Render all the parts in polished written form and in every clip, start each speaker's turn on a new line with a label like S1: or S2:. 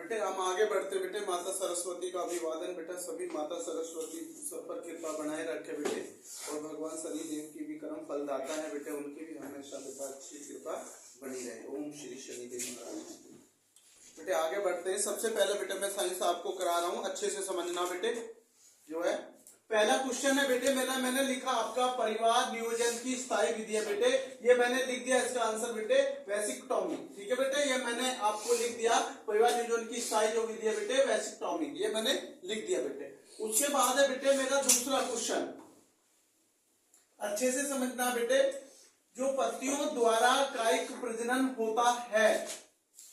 S1: बेटे हम आगे बढ़ते बेटे। माता सरस्वती का अभिवादन बेटा। सभी माता सरस्वती सब पर कृपा बनाए रखे बेटे, और भगवान शनि देव की भी कर्म फलदाता है बेटे, उनकी भी हमेशा बेटा अच्छी कृपा बनी रहे। ओम श्री शनि देव महाराज। बेटे आगे बढ़ते हैं। सबसे पहले बेटे मैं साइंस आपको करा रहा हूँ, अच्छे से समझना बेटे। जो है पहला क्वेश्चन है बेटे, मैंने लिखा आपका परिवार नियोजन की स्थायी विधि है बेटे। ये मैंने लिख दिया इसका आंसर बेटे वैसिकटॉमी। ठीक है बेटे, ये मैंने आपको लिख दिया परिवार नियोजन की स्थायी जो विधि है बेटे वैसिकटॉमी, ये मैंने लिख दिया बेटे। उसके बाद है बेटे मेरा दूसरा क्वेश्चन, अच्छे से समझना बेटे। जो पत्तियों द्वारा कायिक प्रजनन होता है,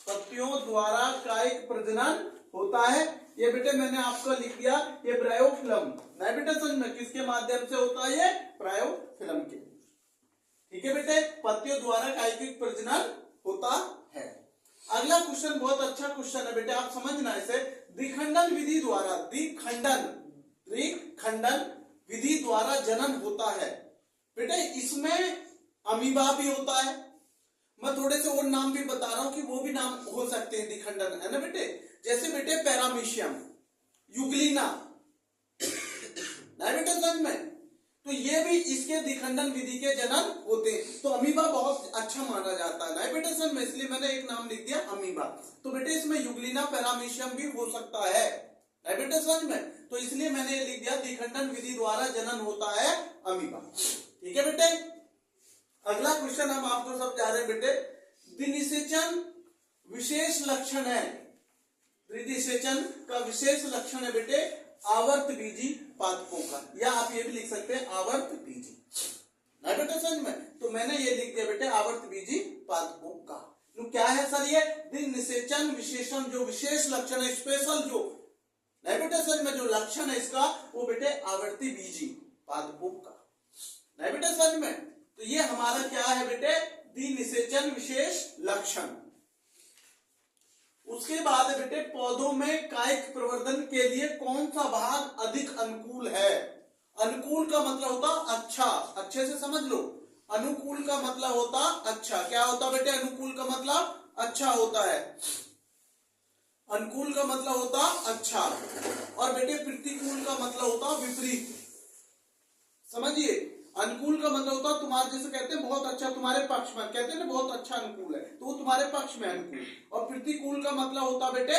S1: पत्तियों द्वारा कायिक प्रजनन होता है, ये बेटे मैंने आपको लिख दिया ये ब्रायोफिलम। नहीं बेटे समझ में किसके माध्यम से होता है, ये ब्रायोफिलम के। ठीक है बेटे, पत्तियों द्वारा कायिक प्रजनन होता है। अगला क्वेश्चन बहुत अच्छा क्वेश्चन है बेटे, आप समझना इसे। द्विखंडन विधि द्वारा, द्विखंडन विधि द्वारा जनन होता है बेटे। इसमें अमीबा भी होता है, मैं थोड़े से और नाम भी बता रहा हूं कि वो भी नाम हो सकते हैं द्विखंडन, है ना बेटे। जैसे बेटे पैरामीशियम, यूग्लिना, नहीं बेटे समझ में, तो ये भी इसके द्विखंडन विधि के जनन होते हैं। तो अमीबा बहुत अच्छा माना जाता है, नहीं बेटे समझ में, इसलिए मैंने एक नाम लिख दिया अमीबा। तो बेटे इसमें यूग्लिना पैरामीशियम भी हो सकता है, नहीं बेटे समझ में, तो इसलिए मैंने लिख दिया द्विखंडन विधि द्वारा जनन होता है अमीबा। ठीक है बेटे, अगला क्वेश्चन हम आपको सब जा रहे हैं बेटे। द्विनिषेचन विशेष लक्षण है, द्विनिषेचन का विशेष लक्षण है बेटे आवर्त बीजी पादपों का, या आप ये भी लिख सकते हैं आवर्त बीजी, ना बेटे समझ में। तो मैंने ये लिख दिया बेटे आवर्त बीजी पादपों का। तो क्या है सर ये द्विनिषेचन विशेषण, जो विशेष लक्षण है, स्पेशल जो नहीं बेटे समझ में जो लक्षण है इसका, वो बेटे आवर्ती बीजी पादपों का, नहीं बेटे समझ में। तो ये हमारा क्या है बेटे द्विनिषेचन विशेष लक्षण। उसके बाद बेटे पौधों में कायिक प्रवर्धन के लिए कौन सा भाग अधिक अनुकूल है। अनुकूल का मतलब होता अच्छा, अच्छे से समझ लो। अनुकूल का मतलब होता अच्छा, क्या होता बेटे अनुकूल का मतलब अच्छा होता है, अनुकूल का मतलब होता अच्छा, और बेटे प्रतिकूल का मतलब होता विपरीत। समझिए, अनुकूल का मतलब होता तुम्हारे जैसे कहते हैं बहुत अच्छा, तुम्हारे पक्ष में, कहते हैं ना बहुत अच्छा अनुकूल है, तो वो तुम्हारे पक्ष में अनुकूल। और प्रतिकूल का मतलब होता बेटे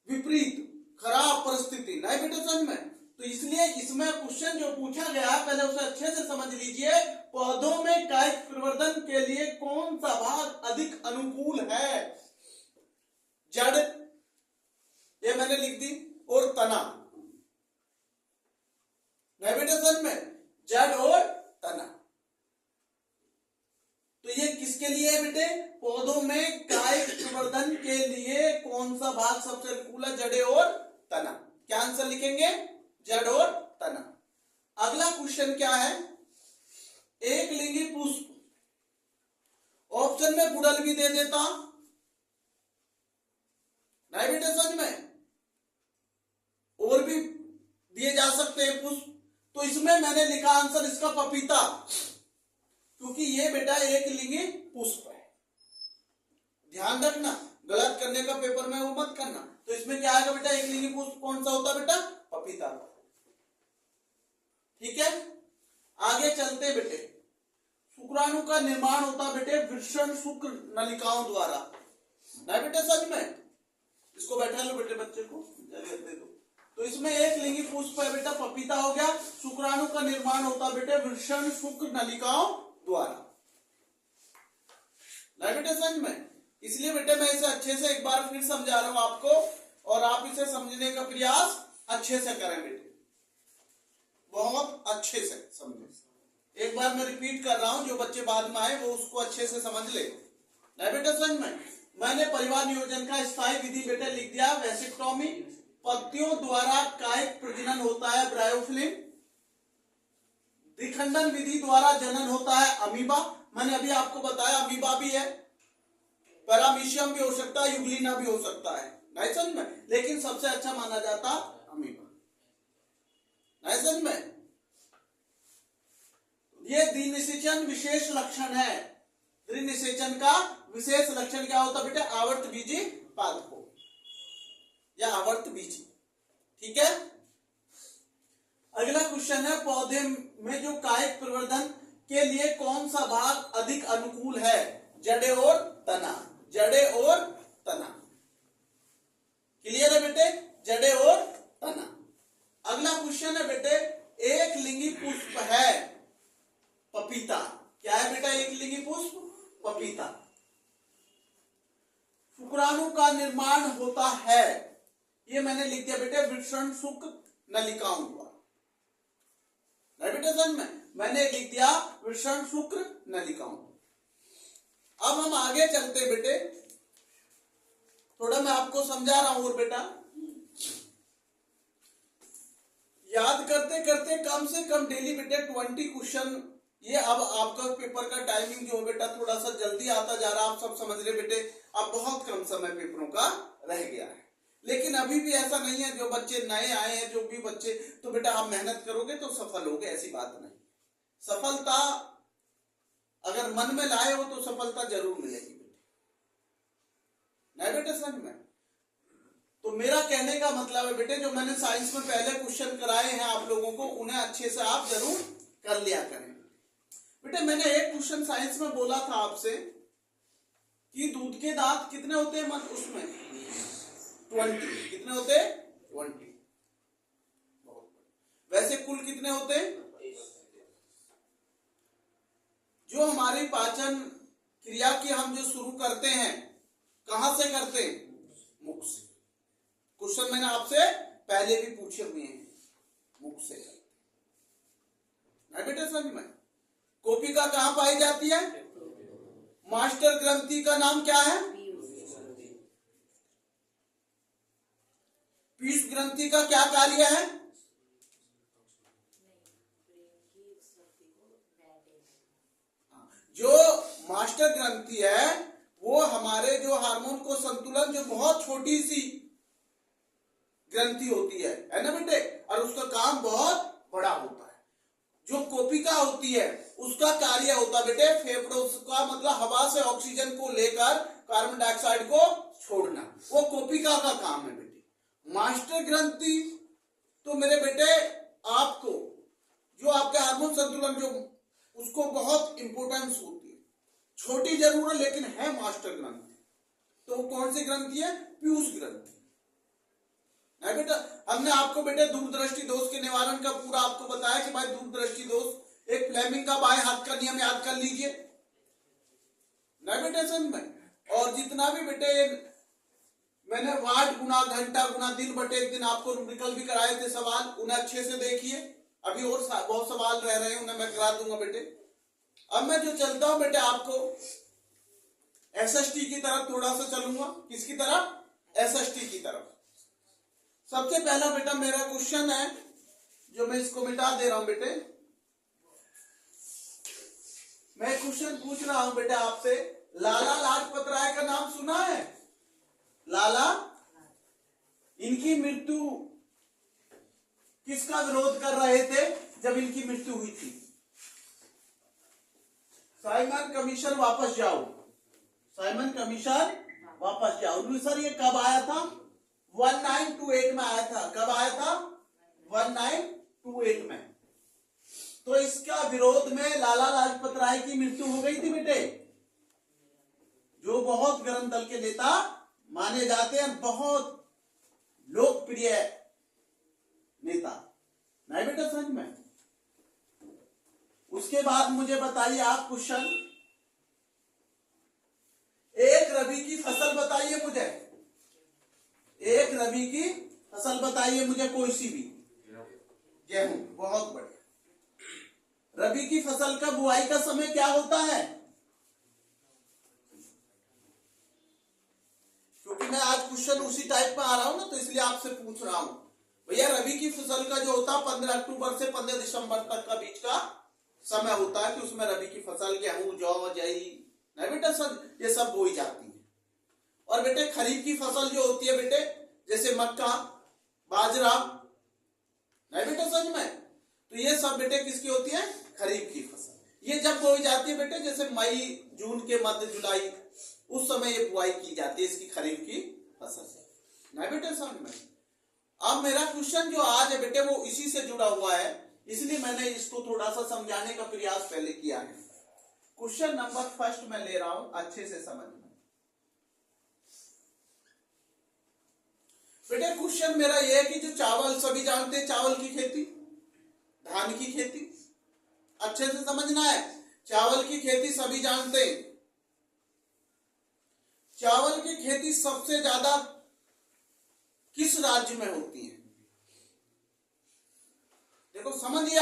S1: विपरीत, खराब परिस्थिति, नहीं बेटे समझ में। तो इसलिए इसमें क्वेश्चन जो पूछा गया है पहले उसे अच्छे से समझ लीजिए। पौधों में कायिक प्रवर्धन के लिए कौन सा भाग अधिक अनुकूल है। जड़, ये मैंने लिख दी, और तना, नहीं बेटे समझ में, जड़ और तना। तो ये किसके लिए है बेटे, पौधों में कायिक प्रवर्धन के लिए कौन सा भाग सबसे अनुकूल है, जड़े और तना। क्या आंसर लिखेंगे, जड़ और तना। अगला क्वेश्चन क्या है, एक लिंगी पुष्प, ऑप्शन में गुड़ल भी दे देता, नहीं बेटे समझ में, और भी दिए जा सकते हैं पुष्प। तो इसमें मैंने लिखा आंसर इसका पपीता, क्योंकि ये बेटा एक लिंगी पुष्प है। ध्यान रखना, गलत करने का पेपर में वो मत करना। तो इसमें क्या आएगा बेटा, एक लिंगी पुष्प कौन सा होता बेटा, पपीता। ठीक है, आगे चलते बेटे। शुक्राणु का निर्माण होता बेटे वृषण शुक्र नलिकाओं द्वारा, नहीं बेटे सच में, इसको बैठा लो बेटे, बच्चे को दे दो। तो इसमें एक लिंगी पुष्प है बेटा पपीता हो गया। शुक्राणु का निर्माण होता बेटे वृषण शुक्र नलिकाओं द्वारा, नहीं बेटे समझ में। इसलिए बेटे मैं इसे अच्छे से एक बार फिर समझा रहा हूं आपको, और आप इसे समझने का प्रयास अच्छे से करें बेटे, बहुत अच्छे से समझे। एक बार मैं रिपीट कर रहा हूं, जो बच्चे बाद में आए वो उसको अच्छे से समझ ले, नहीं बेटे समझ में। मैंने परिवार नियोजन का स्थायी विधि बेटे लिख दिया वैसिकटॉमी। पत्तियों द्वारा कायिक प्रजनन होता है ब्रायोफिलिम। द्विखंडन विधि द्वारा जनन होता है अमीबा, मैंने अभी आपको बताया अमीबा भी है, पैरामीशियम भी हो सकता है, यूग्लिना भी हो सकता है, नहीं समझ में, लेकिन सबसे अच्छा माना जाता अमीबा, नहीं समझ में। ये द्विनिषेचन विशेष लक्षण है। द्विनिषेचन का विशेष लक्षण क्या होता बेटे, आवर्त बीजी पादपों। या आवर्त बीजी। ठीक है। अगला क्वेश्चन है, पौधे में जो कायिक प्रवर्धन के लिए कौन सा भाग अधिक अनुकूल है? जड़े और तना। जड़े और तना। क्लियर है बेटे? जड़े और तना। अगला क्वेश्चन है बेटे, एक लिंगी पुष्प है पपीता। क्या है बेटा? एक लिंगी पुष्प पपीता। शुक्राणु का निर्माण होता है, ये मैंने लिख दिया बेटे वृषण शुक्र नलिकाओं द्वारा। बेटे समझ में मैंने लिख दिया वृषण शुक्र नलिकाओं। अब हम आगे चलते बेटे, थोड़ा मैं आपको समझा रहा हूं। और बेटा याद करते करते कम से कम डेली बेटे 20 क्वेश्चन, ये अब आपका पेपर का टाइमिंग जो बेटा थोड़ा सा जल्दी आता जा रहा है, आप सब समझ रहे बेटे। अब बहुत कम समय पेपरों का रह गया है, लेकिन अभी भी ऐसा नहीं है जो बच्चे नए आए हैं, जो भी बच्चे, तो बेटा आप मेहनत करोगे तो सफल होगे, ऐसी बात नहीं। सफलता अगर मन में लाए हो तो सफलता जरूर मिलेगी बेटे। नहीं बेटे समझ में? तो मेरा कहने का मतलब है बेटे, जो मैंने साइंस में पहले क्वेश्चन कराए हैं आप लोगों को, उन्हें अच्छे से आप जरूर कर लिया करें बेटे। मैंने एक क्वेश्चन साइंस में बोला था आपसे कि दूध के दांत कितने होते हैं उसमें 20। कितने होते हैं? 20। वैसे कुल कितने होते हैं? जो हमारी पाचन क्रिया की हम जो शुरू करते हैं, कहां से करते हैं? मुख से। क्वेश्चन मैंने आपसे पहले भी पूछे हुए हैं, मुख से। नहीं बेटे समझ में? कोपिका कहां पाई जाती है? मास्टर ग्रंथि का नाम क्या है? पीयूष ग्रंथि का क्या कार्य है? जो मास्टर ग्रंथि है वो हमारे जो हार्मोन को संतुलन, जो बहुत छोटी सी ग्रंथि होती है ना बेटे, और उसका काम बहुत बड़ा होता है। जो कोपिका होती है उसका कार्य होता है बेटे फेफड़ों का, मतलब हवा से ऑक्सीजन को लेकर कार्बन डाइऑक्साइड को छोड़ना, वो कोपिका का काम है बेटे। मास्टर ग्रंथि तो मेरे बेटे आपको जो आपके हार्मोन संतुलन, जो उसको बहुत इंपोर्टेंस होती है, छोटी जरूर है लेकिन है मास्टर ग्रंथि। तो वो कौन सी ग्रंथि है? पीयूष ग्रंथि। नहीं बेटा, हमने आपको बेटे दूरदृष्टि दोष के निवारण का पूरा आपको बताया कि भाई दूरदृष्टि दोष, एक फ्लेमिंग का बाएं हाथ का नियम याद कर लीजिए। नहीं बेटे समझ में? और जितना भी बेटे मैंने वाट गुना घंटा गुना दिन बटे एक दिन आपको रूब्रिकल भी कराए थे सवाल, उन्हें अच्छे से देखिए। अभी और बहुत सवाल रह रहे हैं, उन्हें मैं करा दूंगा बेटे। अब मैं जो चलता हूं बेटे, आपको एसएसटी की तरफ थोड़ा सा चलूंगा। किसकी तरफ? एसएसटी की तरफ। सबसे पहला बेटा मेरा क्वेश्चन है, जो मैं इसको मिटा दे रहा हूं बेटे। मैं क्वेश्चन पूछ रहा हूं बेटा आपसे, लाला लाजपत राय का नाम सुना है? लाला, इनकी मृत्यु किसका विरोध कर रहे थे जब इनकी मृत्यु हुई थी? साइमन कमीशन वापस जाओ, साइमन कमीशन वापस जाओ। सर ये कब आया था? 1928 में आया था। कब आया था? 1928 में। तो इसका विरोध में लाला लाजपत राय की मृत्यु हो गई थी बेटे, जो बहुत गरम दल के नेता माने जाते हैं, बहुत लोकप्रिय नेता। नहीं बेटा समझ में? उसके बाद मुझे बताइए आप क्वेश्चन, एक रबी की फसल बताइए मुझे, एक रबी की फसल बताइए मुझे, कोई सी भी। गेहूं, बहुत बढ़िया। रबी की फसल का बुआई का समय क्या होता है? क्योंकि मैं आज क्वेश्चन उसी टाइप में आ रहा हूं ना, तो इसलिए आपसे पूछ रहा हूं भैया। रबी की फसल का जो होता है 15 अक्टूबर से 15 दिसंबर तक का बीच का समय होता है कि उसमें रबी की फसल गेहूं, जौ, जई, नहीं बेटा सब ये सब बोई जाती है। और बेटे खरीफ की फसल जो होती है बेटे, जैसे मक्का, बाजरा, नहीं बेटा समझ में? तो ये सब बेटे किसकी होती है? खरीफ की फसल। ये जब बोई जाती है बेटे, जैसे मई जून के मध्य जुलाई, उस समय ये बुआई की जाती है इसकी खरीफ की फसल से। ना बेटे समझ में। अब मेरा क्वेश्चन जो आज है बेटे वो इसी से जुड़ा हुआ है, इसलिए मैंने इसको थोड़ा सा समझाने का प्रयास पहले किया है। क्वेश्चन नंबर फर्स्ट मैं ले रहा हूं, अच्छे से समझना बेटे। क्वेश्चन मेरा ये है कि जो चावल, सभी जानते हैं चावल की खेती, धान की खेती, अच्छे से समझना है। चावल की खेती सभी जानते हैं। चावल की खेती सबसे ज्यादा किस राज्य में होती है? देखो समझिए,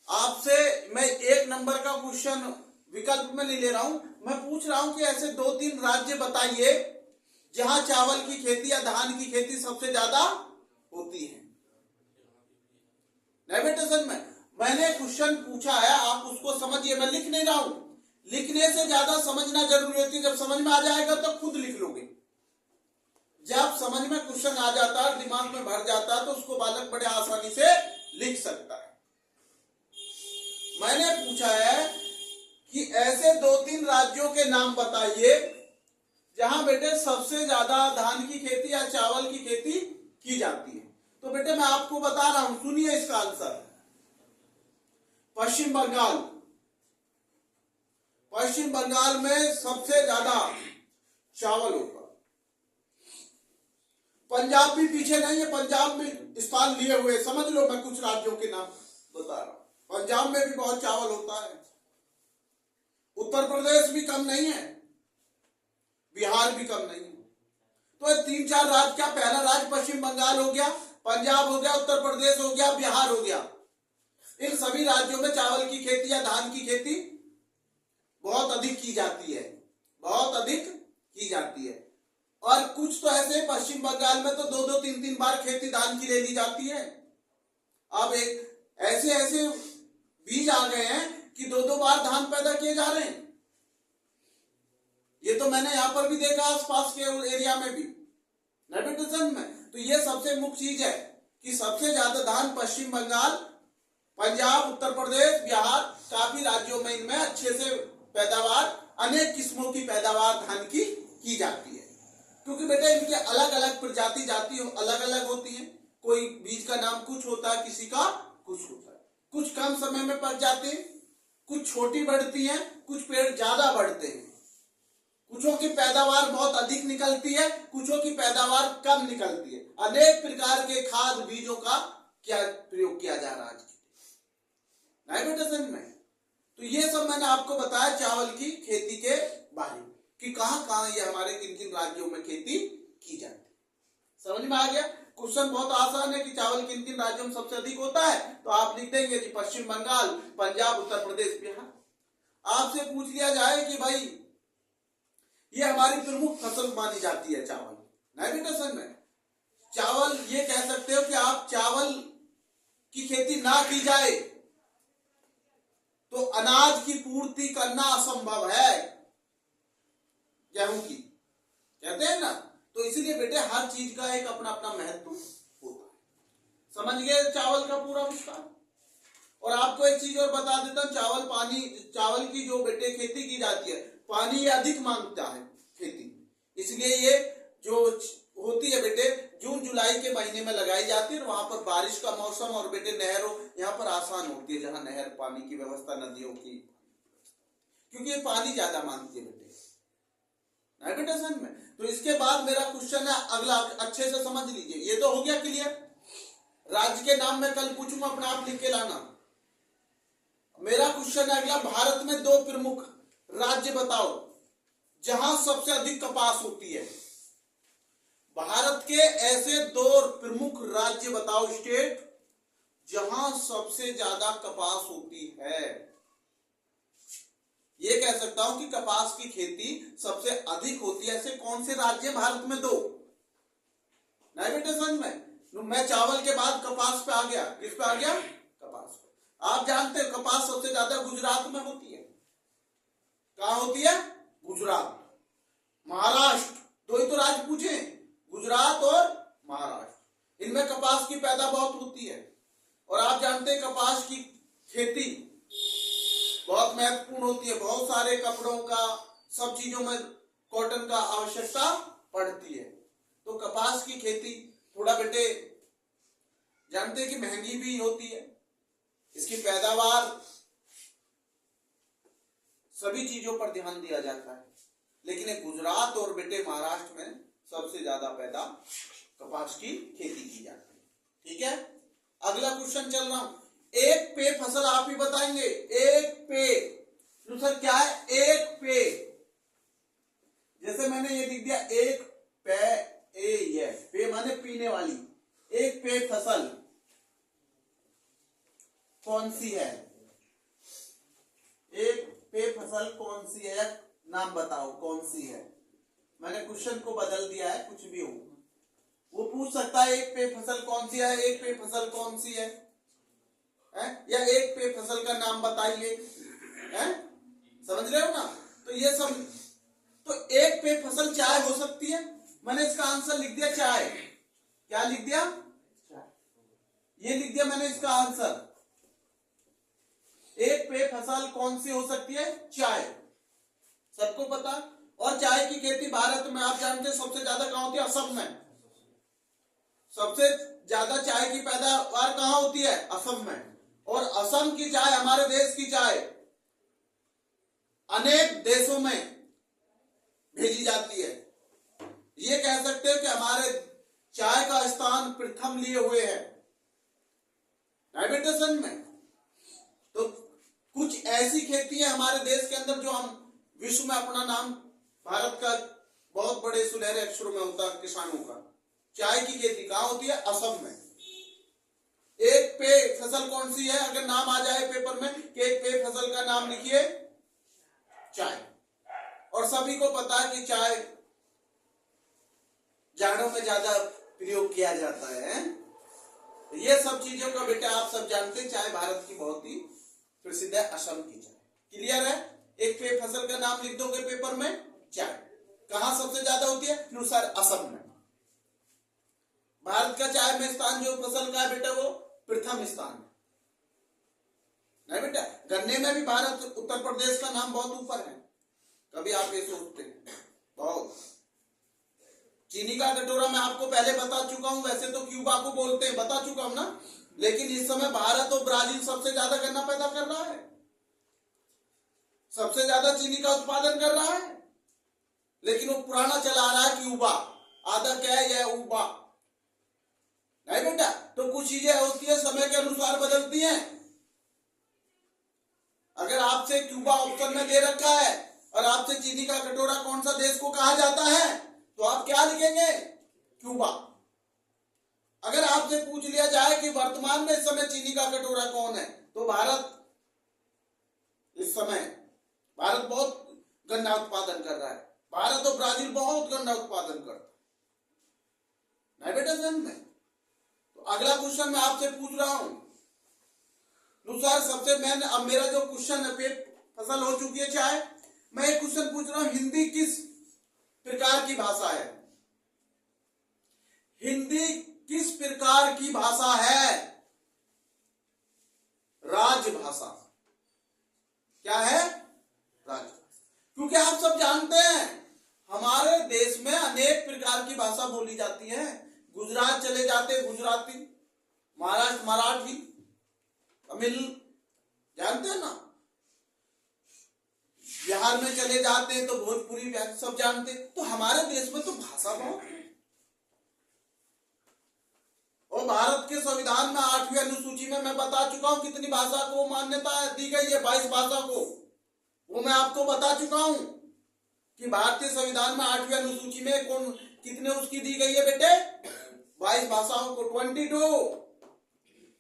S1: आपसे मैं एक नंबर का क्वेश्चन विकल्प में नहीं ले रहा हूं, मैं पूछ रहा हूं कि ऐसे 2-3 राज्य बताइए जहां चावल की खेती या धान की खेती सबसे ज्यादा होती है। नहीं बेटे समझ में, मैंने क्वेश्चन पूछा है, आप उसको समझिए। मैं लिख नहीं रहा हूं, लिखने से ज्यादा समझना जरूरी होती है। जब समझ में आ जाएगा तो खुद लिख लोगे। जब समझ में क्वेश्चन आ जाता है, दिमाग में भर जाता है, तो उसको बालक बड़े आसानी से लिख सकता है। मैंने पूछा है कि ऐसे 2-3 राज्यों के नाम बताइए जहां बेटे सबसे ज्यादा धान की खेती या चावल की खेती की जाती है। तो बेटे मैं आपको बता रहा हूं, सुनिए इसका आंसर। पश्चिम बंगाल, पश्चिम बंगाल में सबसे ज्यादा चावल होगा। पंजाब भी पीछे नहीं है, पंजाब में स्थान लिए हुए, समझ लो। मैं कुछ राज्यों के नाम बता रहा हूं, पंजाब में भी बहुत चावल होता है। उत्तर प्रदेश भी कम नहीं है, बिहार भी कम नहीं है। तो 3-4 राज्य, क्या पहला राज्य पश्चिम बंगाल हो गया, पंजाब हो गया, उत्तर प्रदेश हो गया, बिहार हो गया। इन सभी राज्यों में चावल की खेती या धान की खेती बहुत अधिक की जाती है, बहुत अधिक की जाती है। और कुछ तो ऐसे पश्चिम बंगाल में तो 2-2, 3-3 बार खेती धान की ले ली जाती है। अब एक ऐसे ऐसे बीज आ गए हैं कि 2-2 बार धान पैदा किए जा रहे हैं। ये तो मैंने यहां पर भी देखा, आसपास के एरिया में भी, नेविगेशन में। तो ये सबसे मुख्य चीज है कि सबसे ज्यादा धान पश्चिम बंगाल, पंजाब, उत्तर प्रदेश, बिहार, काफी राज्यों में इनमें अच्छे से पैदावार, अनेक किस्मों की पैदावार धान की जाती है। क्योंकि बेटा इनके अलग अलग प्रजाति जाति अलग अलग होती है। कोई बीज का नाम कुछ होता है, किसी का कुछ होता है। कुछ कम समय में पक जाते हैं, कुछ छोटी बढ़ती हैं, कुछ पेड़ ज्यादा बढ़ते हैं। कुछों की पैदावार बहुत अधिक निकलती है, कुछों की पैदावार कम निकलती है। अनेक प्रकार के खाद बीजों का क्या प्रयोग किया जा रहा है नहीं बेटा समझ में। तो ये सब मैंने आपको बताया चावल की खेती के बारे में कि कहां कहां ये हमारे किन किन राज्यों में खेती की जाती है। समझ में आ गया? क्वेश्चन बहुत आसान है कि चावल किन किन राज्यों में सबसे अधिक होता है। तो आप लिख देंगे जी पश्चिम बंगाल, पंजाब, उत्तर प्रदेश, बिहार। आपसे पूछ लिया जाए कि भाई ये हमारी प्रमुख फसल मानी जाती है चावल, नहीं बेटा समझ में। चावल ये कह सकते हो कि आप चावल की खेती ना की जाए तो अनाज की पूर्ति करना असंभव है, गेहूं की, कहते हैं ना। तो इसीलिए बेटे हर चीज का एक अपना अपना महत्व होता है। समझ गए चावल का पूरा विस्तार। और आपको एक चीज और बता देता हूं, चावल की जो बेटे खेती की जाती है, पानी ये अधिक मांगता है खेती। इसलिए ये जो होती है बेटे जून जुलाई के महीने में लगाई जाती है। और वहां पर बारिश का मौसम और बेटे नहरों यहाँ पर आसान होती है, जहां नहर पानी की व्यवस्था, नदियों की, क्योंकि ये पानी ज्यादा मांगती है बेटे, नहीं बेटा समझ में। तो इसके बाद मेरा क्वेश्चन है अगला, अच्छे से समझ लीजिए। ये तो हो गया क्लियर। राज्य के नाम मैं कल पूछूंगा, अपना आप लिख के लाना। मेरा क्वेश्चन है अगला, भारत में 2 प्रमुख राज्य बताओ जहां सबसे अधिक कपास होती है। भारत के ऐसे 2 प्रमुख राज्य बताओ, स्टेट, जहां सबसे ज्यादा कपास होती है। ये कह सकता हूं कि कपास की खेती सबसे अधिक होती है। ऐसे कौन से राज्य भारत में? 2, नहीं बेटे समझ में। मैं चावल के बाद कपास पे आ गया, किस पे आ गया? कपास पे। आप जानते हैं कपास सबसे ज्यादा गुजरात में होती है। कहां होती है? गुजरात, महाराष्ट्र, 2 ही तो राज्य पूछे, गुजरात और महाराष्ट्र। इनमें कपास की पैदा बहुत होती है। और आप जानते हैं कपास की खेती बहुत महत्वपूर्ण होती है। बहुत सारे कपड़ों का, सब चीजों में कॉटन का आवश्यकता पड़ती है। तो कपास की खेती थोड़ा बेटे जानते हैं कि महंगी भी होती है, इसकी पैदावार सभी चीजों पर ध्यान दिया जाता है, लेकिन एक गुजरात और बेटे महाराष्ट्र में सबसे ज्यादा पैदा कपास की खेती की जाती है। ठीक है, अगला क्वेश्चन चल रहा हूं। एक पे फसल आप ही बताएंगे। एक पे सर क्या है? एक पे, जैसे मैंने ये लिख दिया एक पे, ये पे माने पीने वाली। एक पे फसल कौन सी है? एक पे फसल कौन सी है? नाम बताओ कौन सी है। मैंने क्वेश्चन को बदल दिया है, कुछ भी हो वो पूछ सकता है एक पे फसल कौन सी है, एक पे फसल कौन सी है? या एक पे फसल का नाम बताइए। समझ रहे हो ना? तो ये सब, तो एक पे फसल चाय हो सकती है। मैंने इसका आंसर लिख दिया चाय। क्या लिख दिया? ये लिख दिया मैंने इसका आंसर। एक पे फसल कौन सी हो सकती है? चाय, सबको पता। और चाय की खेती भारत में आप जानते हैं सबसे ज्यादा कहां होती है? असम में। सबसे ज्यादा चाय की पैदावार कहां होती है? असम में। और असम की चाय, हमारे देश की चाय अनेक देशों में भेजी जाती है। ये कह सकते हैं कि हमारे चाय का स्थान प्रथम लिए हुए है डायबिटेशन में। तो कुछ ऐसी खेती है हमारे देश के अंदर जो हम विश्व में अपना नाम, भारत का बहुत बड़े सुनहरे अक्षरों में होता है किसानों का। चाय की खेती कहां होती है? असम में। एक पे फसल कौन सी है? अगर नाम आ जाए पेपर में कि एक पे फसल का नाम लिखिए, चाय। और सभी को पता है कि चाय जाड़ों में ज्यादा प्रयोग किया जाता है। ये सब चीजों का बेटा आप सब जानते हैं। चाय भारत की बहुत ही प्रसिद्ध है, असम की चाय। क्लियर है? एक पे फसल का नाम लिख दोगे पेपर में, चाय। कहां सबसे ज्यादा होती है? अनुसार असम में। भारत का चाय में स्थान जो फसल का है बेटा वो प्रथम स्थान है। नहीं बेटा, गन्ने में भी भारत, उत्तर प्रदेश का नाम बहुत ऊपर है। कभी आप ये सोचते हैं? बहुत। चीनी का कटोरा मैं आपको पहले बता चुका हूं, वैसे तो क्यूबा को बोलते हैं, बता चुका हूं ना। लेकिन इस समय भारत और ब्राजील सबसे ज्यादा गन्ना पैदा कर रहा है, सबसे ज्यादा चीनी का उत्पादन कर रहा है। लेकिन वो पुराना चला आ रहा है क्यूबा। आधा क्या है? यह उबा। नहीं बेटा, तो कुछ चीजें होती है समय के अनुसार बदलती हैं। अगर आपसे क्यूबा ऑप्शन में दे रखा है और आपसे चीनी का कटोरा कौन सा देश को कहा जाता है, तो आप क्या लिखेंगे? क्यूबा। अगर आपसे पूछ लिया जाए कि वर्तमान में इस समय चीनी का कटोरा कौन है, तो भारत। इस समय भारत बहुत गन्ना उत्पादन कर रहा है। भारत और ब्राजील बहुत गन्ना उत्पादन करता है। नहीं बेटा जन्म में। तो अगला क्वेश्चन मैं आपसे पूछ रहा हूं। सर सबसे मेन, अब मेरा जो क्वेश्चन है पे फसल हो चुकी है चाय, मैं एक क्वेश्चन पूछ रहा हूं, हिंदी किस प्रकार की भाषा है? हिंदी किस प्रकार की भाषा है? राजभाषा। क्या है? राजभाषा। क्योंकि आप सब जानते हैं हमारे देश में अनेक प्रकार की भाषा बोली जाती है। गुजरात चले जाते गुजराती, महाराष्ट्र मराठी, तमिल, जानते हैं ना। बिहार में चले जाते हैं तो भोजपुरी सब जानते हैं। तो हमारे देश में तो भाषा बहुत है। और भारत के संविधान में 8वीं अनुसूची में मैं बता चुका हूं कितनी भाषा को मान्यता दी गई है, 22 भाषा को। वो मैं आपको बता चुका हूं कि भारतीय संविधान में 8वीं अनुसूची में कौन कितने उसकी दी गई है बेटे? 22 भाषाओं को, 22।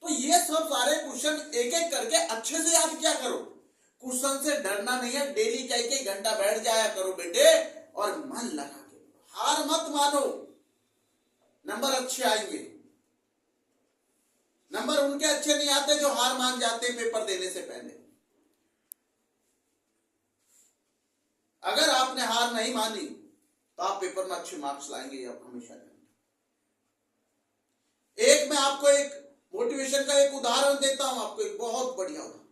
S1: तो ये सब सारे क्वेश्चन एक एक करके अच्छे से याद क्या करो। क्वेश्चन से डरना नहीं है, डेली कई कई घंटा बैठ जाया करो बेटे और मन लगा के, हार मत मानो। नंबर अच्छे आएंगे। नंबर उनके अच्छे नहीं आते जो हार मान जाते पेपर देने से पहले। अगर आपने हार नहीं मानी तो आप पेपर में अच्छे मार्क्स लाएंगे, आप हमेशा। एक मैं आपको एक मोटिवेशन का एक उदाहरण देता हूं, आपको एक बहुत बढ़िया उदाहरण।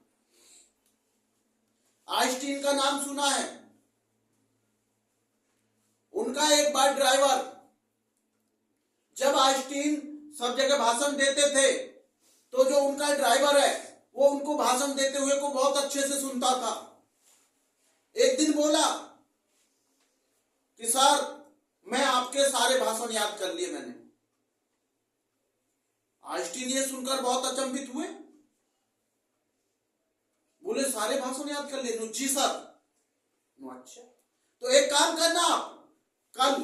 S1: आइंस्टीन का नाम सुना है? उनका एक बार उनका ड्राइवर, जब आइंस्टीन सब जगह भाषण देते थे तो जो उनका ड्राइवर है वो उनको भाषण देते हुए को बहुत अच्छे से सुनता था। एक दिन बोला कि सर मैं आपके सारे भाषण याद कर लिए मैंने। आइंस्टीन ये सुनकर बहुत अचंभित हुए, बोले सारे भाषण याद कर लिए? जी सर। अच्छा, तो एक काम करना, आप कल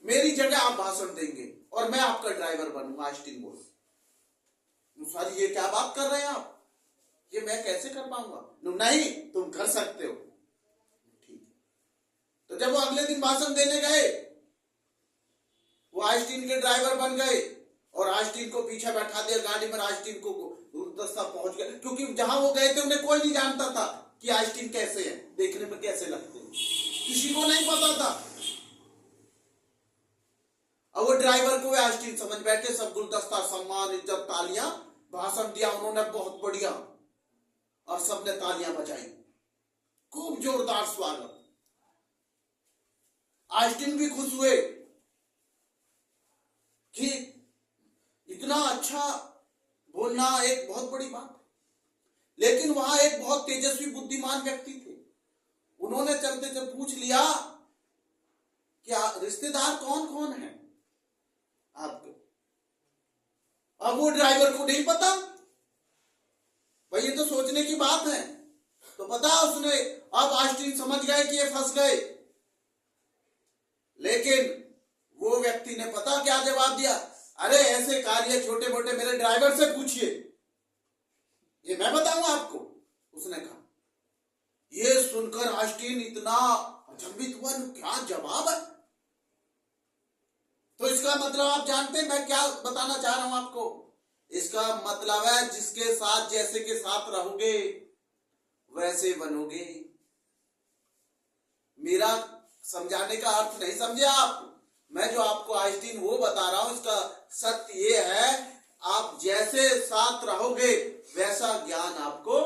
S1: मेरी जगह आप भाषण देंगे और मैं आपका ड्राइवर बनूंगा। आइंस्टीन बोले सर ये क्या बात कर रहे हैं आप, ये मैं कैसे कर पाऊंगा? नहीं तुम कर सकते हो। ठीक, तो जब वो अगले दिन भाषण देने गए, वो आइंस्टीन के ड्राइवर बन गए और आइंस्टीन को पीछे बैठा दिया गाड़ी में। आइंस्टीन को गुलदस्ता पहुंच गया, क्योंकि जहां वो गए थे उन्हें कोई नहीं जानता था कि आइंस्टीन कैसे हैं, देखने में कैसे लगते हैं, किसी को नहीं पता था। और वो ड्राइवर को आइंस्टीन समझ बैठे, सब गुलदस्ता, सम्मान, इज्जत, तालियां, भाषण दिया उन्होंने बहुत बढ़िया, और सबने तालियां बजाई, खूब जोरदार स्वागत। आइंस्टीन भी खुश हुए कि इतना अच्छा बोलना एक बहुत बड़ी बात है। लेकिन वहां एक बहुत तेजस्वी बुद्धिमान व्यक्ति थे, उन्होंने चलते चलते पूछ लिया कि रिश्तेदार कौन कौन है आपके? अब वो ड्राइवर को नहीं पता, भाई ये तो सोचने की बात है। तो पता उसने, अब आइंस्टीन समझ गए कि ये फंस गए। लेकिन वो व्यक्ति ने पता क्या जवाब दिया? अरे ऐसे कार्य छोटे मोटे मेरे ड्राइवर से पूछिए, ये मैं बताऊंगा आपको, उसने कहा। ये सुनकर आइंस्टीन इतना अचंभित हुआ, क्या जवाब है। तो इसका मतलब आप जानते हैं मैं क्या बताना चाह रहा हूं आपको? इसका मतलब है जिसके साथ जैसे के साथ रहोगे वैसे बनोगे। मेरा समझाने का अर्थ नहीं समझे आप, मैं जो आपको आइंस्टीन वो बता रहा हूं, इसका सत्य ये है, आप जैसे साथ रहोगे वैसा ज्ञान आपको,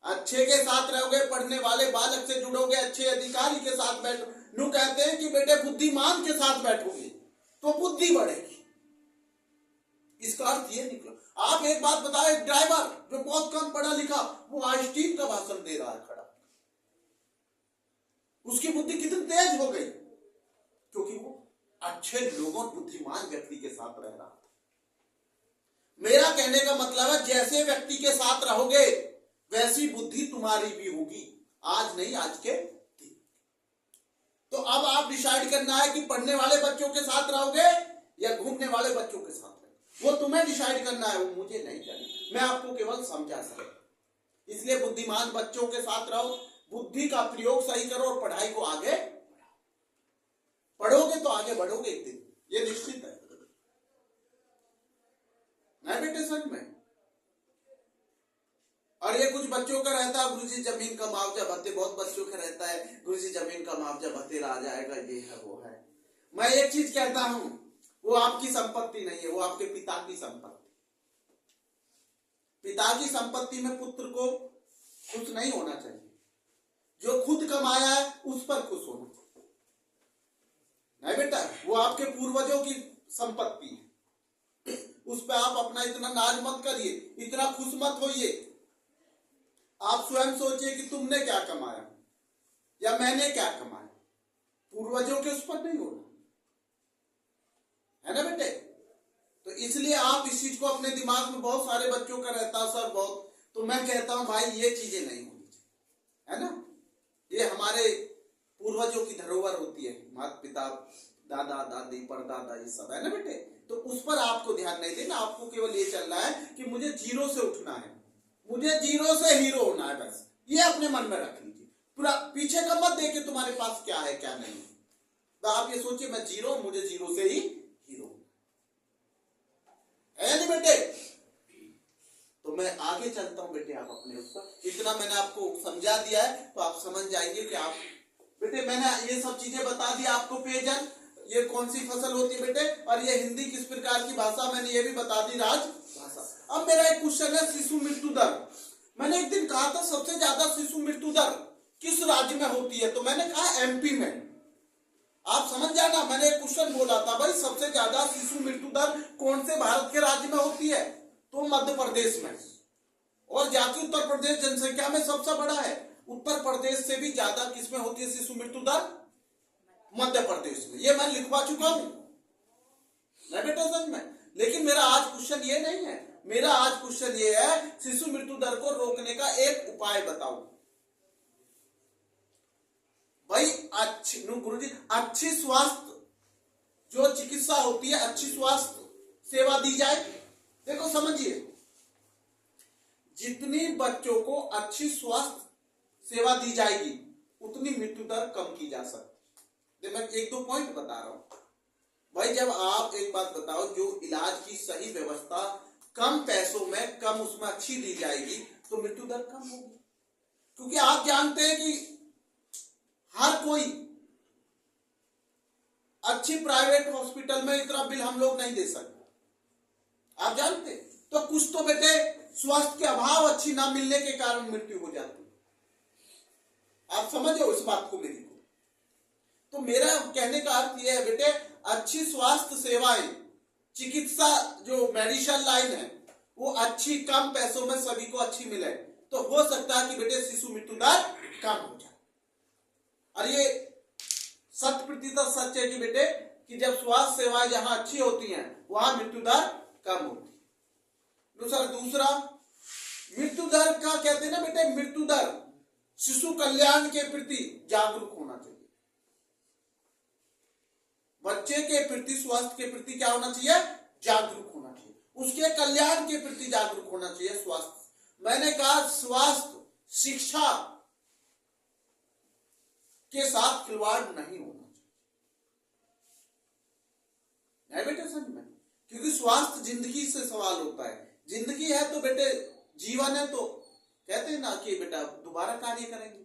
S1: अच्छे के साथ रहोगे, पढ़ने वाले बालक से जुड़ोगे, अच्छे अधिकारी के साथ बैठो। नु कहते हैं कि बेटे बुद्धिमान के साथ बैठोगे तो बुद्धि बढ़ेगी। इसका अर्थ ये निकला। आप एक बात बताओ, एक ड्राइवर जो बहुत कम पढ़ा लिखा, वो आइंस्टीन का भाषण दे रहा है खड़ा, उसकी बुद्धि कितनी तेज हो गई, क्योंकि वो अच्छे लोगों, बुद्धिमान व्यक्ति के साथ रह रहा था। मेरा कहने का मतलब है जैसे व्यक्ति के साथ रहोगे वैसी बुद्धि तुम्हारी भी होगी, आज नहीं आज के दिन। तो अब आप डिसाइड करना है कि पढ़ने वाले बच्चों के साथ रहोगे या घूमने वाले बच्चों के साथ रहोगे, वो तुम्हें डिसाइड करना है, वो मुझे नहीं करना। मैं आपको केवल समझा सकता। इसलिए बुद्धिमान बच्चों के साथ रहो, बुद्धि का प्रयोग सही करो और पढ़ाई को आगे पढ़ोगे तो आगे बढ़ोगे एक दिन, ये निश्चित है। नहीं बेटे सच में। और ये कुछ बच्चों का रहता है, गुरुजी जमीन का मुआवजा भत्ते, बहुत बच्चों का रहता है गुरुजी जमीन का मुआवजा भत्ते आ जाएगा, ये है वो है। मैं एक चीज कहता हूं, वो आपकी संपत्ति नहीं है, वो आपके पिता की संपत्ति। पिता की संपत्ति में पुत्र को खुश नहीं होना चाहिए, जो खुद कमाया है उस पर खुश होना चाहिए। नहीं बेटा, वो आपके पूर्वजों की संपत्ति है, उस पर आप अपना इतना नाज मत करिए, इतना खुश मत होइए। आप स्वयं सोचिए कि तुमने क्या कमाया या मैंने क्या कमाया, पूर्वजों के उस पर नहीं होना है ना बेटे। तो इसलिए आप इस चीज को अपने दिमाग में, बहुत सारे बच्चों का रहता है सर बहुत, तो मैं कहता हूं भाई ये चीजें नहीं होनी चाहिए, है ना। ये हमारे पूर्वजों की धरोहर होती है, माता पिता, दादा दादी, परदादा, ये सब है ना बेटे। तो उस पर आपको ध्यान नहीं देना, आपको केवल ये चलना है कि मुझे जीरो से उठना है, मुझे जीरो से हीरो होना है, बस ये अपने मन में रख लीजिए। पूरा पीछे का मत देखिए तुम्हारे पास क्या है क्या नहीं, तो आप ये सोचिए मैं जीरो, मुझे जीरो से ही हीरो है नहीं बेटे। तो मैं आगे चलता हूं बेटे, आप अपने ऊपर इतना मैंने आपको समझा दिया है तो आप समझ जाएंगे कि आप बेटे, मैंने ये सब चीजें बता दी आपको, पेयजल ये कौन सी फसल होती है बेटे, और ये हिंदी किस प्रकार की भाषा, मैंने ये भी बता दी, राजभाषा। अब मेरा एक क्वेश्चन है, शिशु मृत्यु दर। मैंने एक दिन कहा था सबसे ज्यादा शिशु मृत्यु दर किस राज्य में होती है, तो मैंने कहा एमपी में। आप समझ जाना, मैंने एक क्वेश्चन बोला था भाई, सबसे ज्यादा शिशु मृत्यु दर कौन से भारत के राज्य में होती है? तो मध्य प्रदेश में। और जाति उत्तर प्रदेश जनसंख्या में सबसे बड़ा है। उत्तर प्रदेश से भी ज्यादा किसमें होती है शिशु मृत्यु दर? मध्य प्रदेश में। ये मैं लिखवा चुका हूं ना बेटा समझ में। लेकिन मेरा आज क्वेश्चन ये नहीं है, मेरा आज क्वेश्चन ये है शिशु मृत्यु दर को रोकने का एक उपाय बताओ भाई। अच्छी गुरुजी, अच्छी स्वास्थ्य जो चिकित्सा होती है, अच्छी स्वास्थ्य सेवा दी जाए। देखो समझिए, जितनी बच्चों को अच्छी स्वास्थ्य सेवा दी जाएगी उतनी मृत्यु दर कम की जा सकती। मैं एक दो पॉइंट बता रहा हूं भाई। जब आप एक बात बताओ, जो इलाज की सही व्यवस्था कम पैसों में, कम उसमें अच्छी दी जाएगी तो मृत्यु दर कम होगी। क्योंकि आप जानते हैं कि हर कोई अच्छी प्राइवेट हॉस्पिटल में इतना बिल हम लोग नहीं दे सकते, आप जानते। तो कुछ तो बेटे स्वास्थ्य के अभाव अच्छी ना मिलने के कारण मृत्यु हो जाती है। आप समझो इस बात को मेरी को। तो मेरा कहने का अर्थ यह है बेटे, अच्छी स्वास्थ्य सेवाएं, चिकित्सा जो मेडिकल लाइन है वो अच्छी, कम पैसों में सभी को अच्छी मिले तो हो सकता है कि बेटे शिशु मृत्यु दर कम हो जाए। और ये 100% सच है कि बेटे कि जब स्वास्थ्य सेवाएं जहां अच्छी होती हैं वहां मृत्यु दर कम होती है। दूसरा मृत्यु दर का कहते हैं ना बेटे, मृत्यु दर शिशु कल्याण के प्रति जागरूक होना चाहिए। बच्चे के प्रति, स्वास्थ्य के प्रति क्या होना चाहिए? जागरूक होना चाहिए। उसके कल्याण के प्रति जागरूक होना चाहिए। स्वास्थ्य, मैंने कहा स्वास्थ्य शिक्षा के साथ खिलवाड़ नहीं होना चाहिए बेटे समझ में। क्योंकि स्वास्थ्य जिंदगी से सवाल होता है। जिंदगी है तो बेटे, जीवन है तो कहते हैं ना कि बेटा दोबारा कार्य करेंगे।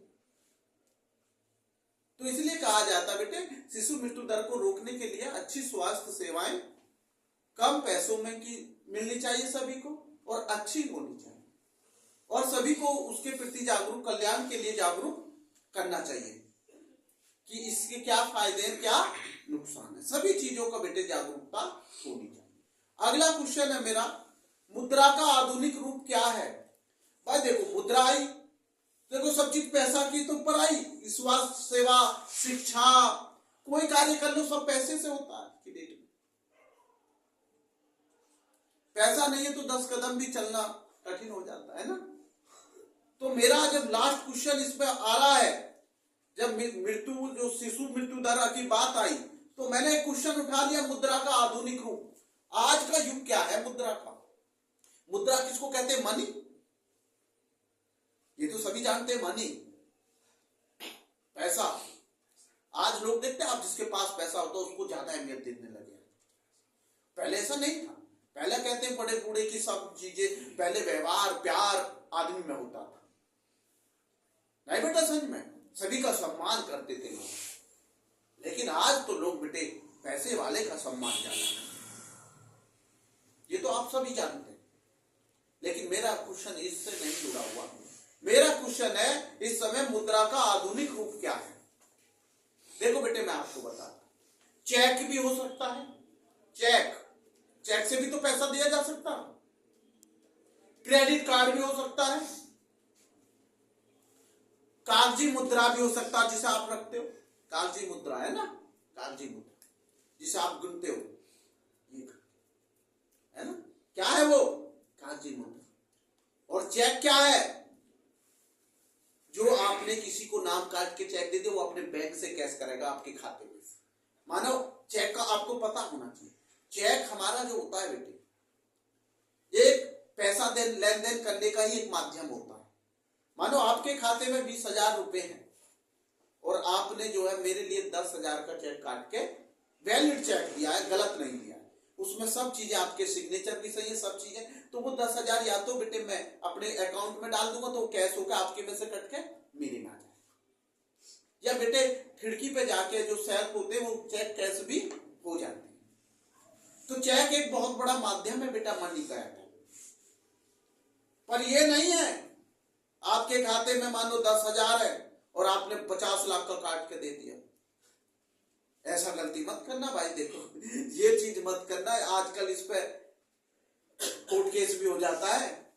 S1: तो इसलिए कहा जाता बेटे, शिशु मृत्यु दर को रोकने के लिए अच्छी स्वास्थ्य सेवाएं कम पैसों में की मिलनी चाहिए सभी को, और अच्छी होनी चाहिए, और सभी को उसके प्रति जागरूक, कल्याण के लिए जागरूक करना चाहिए कि इसके क्या फायदे हैं, क्या नुकसान है। सभी चीजों का बेटे जागरूकता होनी चाहिए। अगला क्वेश्चन है मेरा, मुद्रा का आधुनिक रूप क्या है? भाई देखो, मुद्रा आई, देखो सब चीज पैसा की तो ऊपर आई। स्वास्थ्य सेवा, शिक्षा, कोई कार्य कर लो सब पैसे से होता है कि डेट में। पैसा नहीं है तो 10 कदम भी चलना कठिन हो जाता है ना। तो मेरा जब लास्ट क्वेश्चन इस पे आ रहा है, जब मृत्यु, जो शिशु मृत्यु दर की बात आई, तो मैंने एक क्वेश्चन उठा लिया, मुद्रा का आधुनिक रूप। आज का युग क्या है मुद्रा का? मुद्रा किसको कहते हैं? मनी। ये तो सभी जानते हैं, मनी, पैसा। आज लोग देखते हैं, आप जिसके पास पैसा होता है उसको ज्यादा अहमियत देने लगे। पहले ऐसा नहीं था। पहले कहते हैं बड़े बूढ़े की सब चीजें, पहले व्यवहार प्यार आदमी में होता था नहीं बेटा समझ में, सभी का सम्मान करते थे लोग। लेकिन आज तो लोग बेटे पैसे वाले का सम्मान ज्यादा है, ये तो आप सभी जानते हैं। लेकिन मेरा क्वेश्चन इससे नहीं जुड़ा हुआ। मेरा क्वेश्चन है इस समय मुद्रा का आधुनिक रूप क्या है? देखो बेटे मैं आपको बताता हूं, चेक भी हो सकता है। चेक से भी तो पैसा दिया जा सकता है। क्रेडिट कार्ड भी हो सकता है। कागजी मुद्रा भी हो सकता है, जिसे आप रखते हो। कागजी मुद्रा है ना, कागजी मुद्रा जिसे आप गिनते हो, ये है ना, क्या है वो? कागजी मुद्रा। और चेक क्या है? जो आपने किसी को नाम काट के चेक दे दिया, वो अपने बैंक से कैश करेगा आपके खाते में। मानो चेक का आपको पता होना चाहिए। चेक हमारा जो होता है बेटे, एक पैसा लेन देन करने का ही एक माध्यम होता है। मानो आपके खाते में 20,000 रुपए हैं और आपने जो है मेरे लिए 10,000 का चेक काट के वैलिड चेक दिया है, गलत नहीं दिया है। उसमें सब चीजें, आपके सिग्नेचर भी सही है, सब चीजें। तो वो 10,000 या तो बेटे मैं अपने अकाउंट में डाल दूंगा तो कैश होकर आपके में से कट के मेरे में आ जाएगा, या बेटे खिड़की पे जाके जो सेल्फ होते हैं वो चेक कैश भी हो जाते हैं। तो चेक एक बहुत बड़ा माध्यम है बेटा मनी का। पर ये नहीं है आपके खाते में मान लो 10,000 है और आपने 50 लाख का काट के दे दिया, ऐसा गलती मत करना भाई। देखो ये चीज मत करना, आजकल इस पे कोर्ट केस भी हो जाता है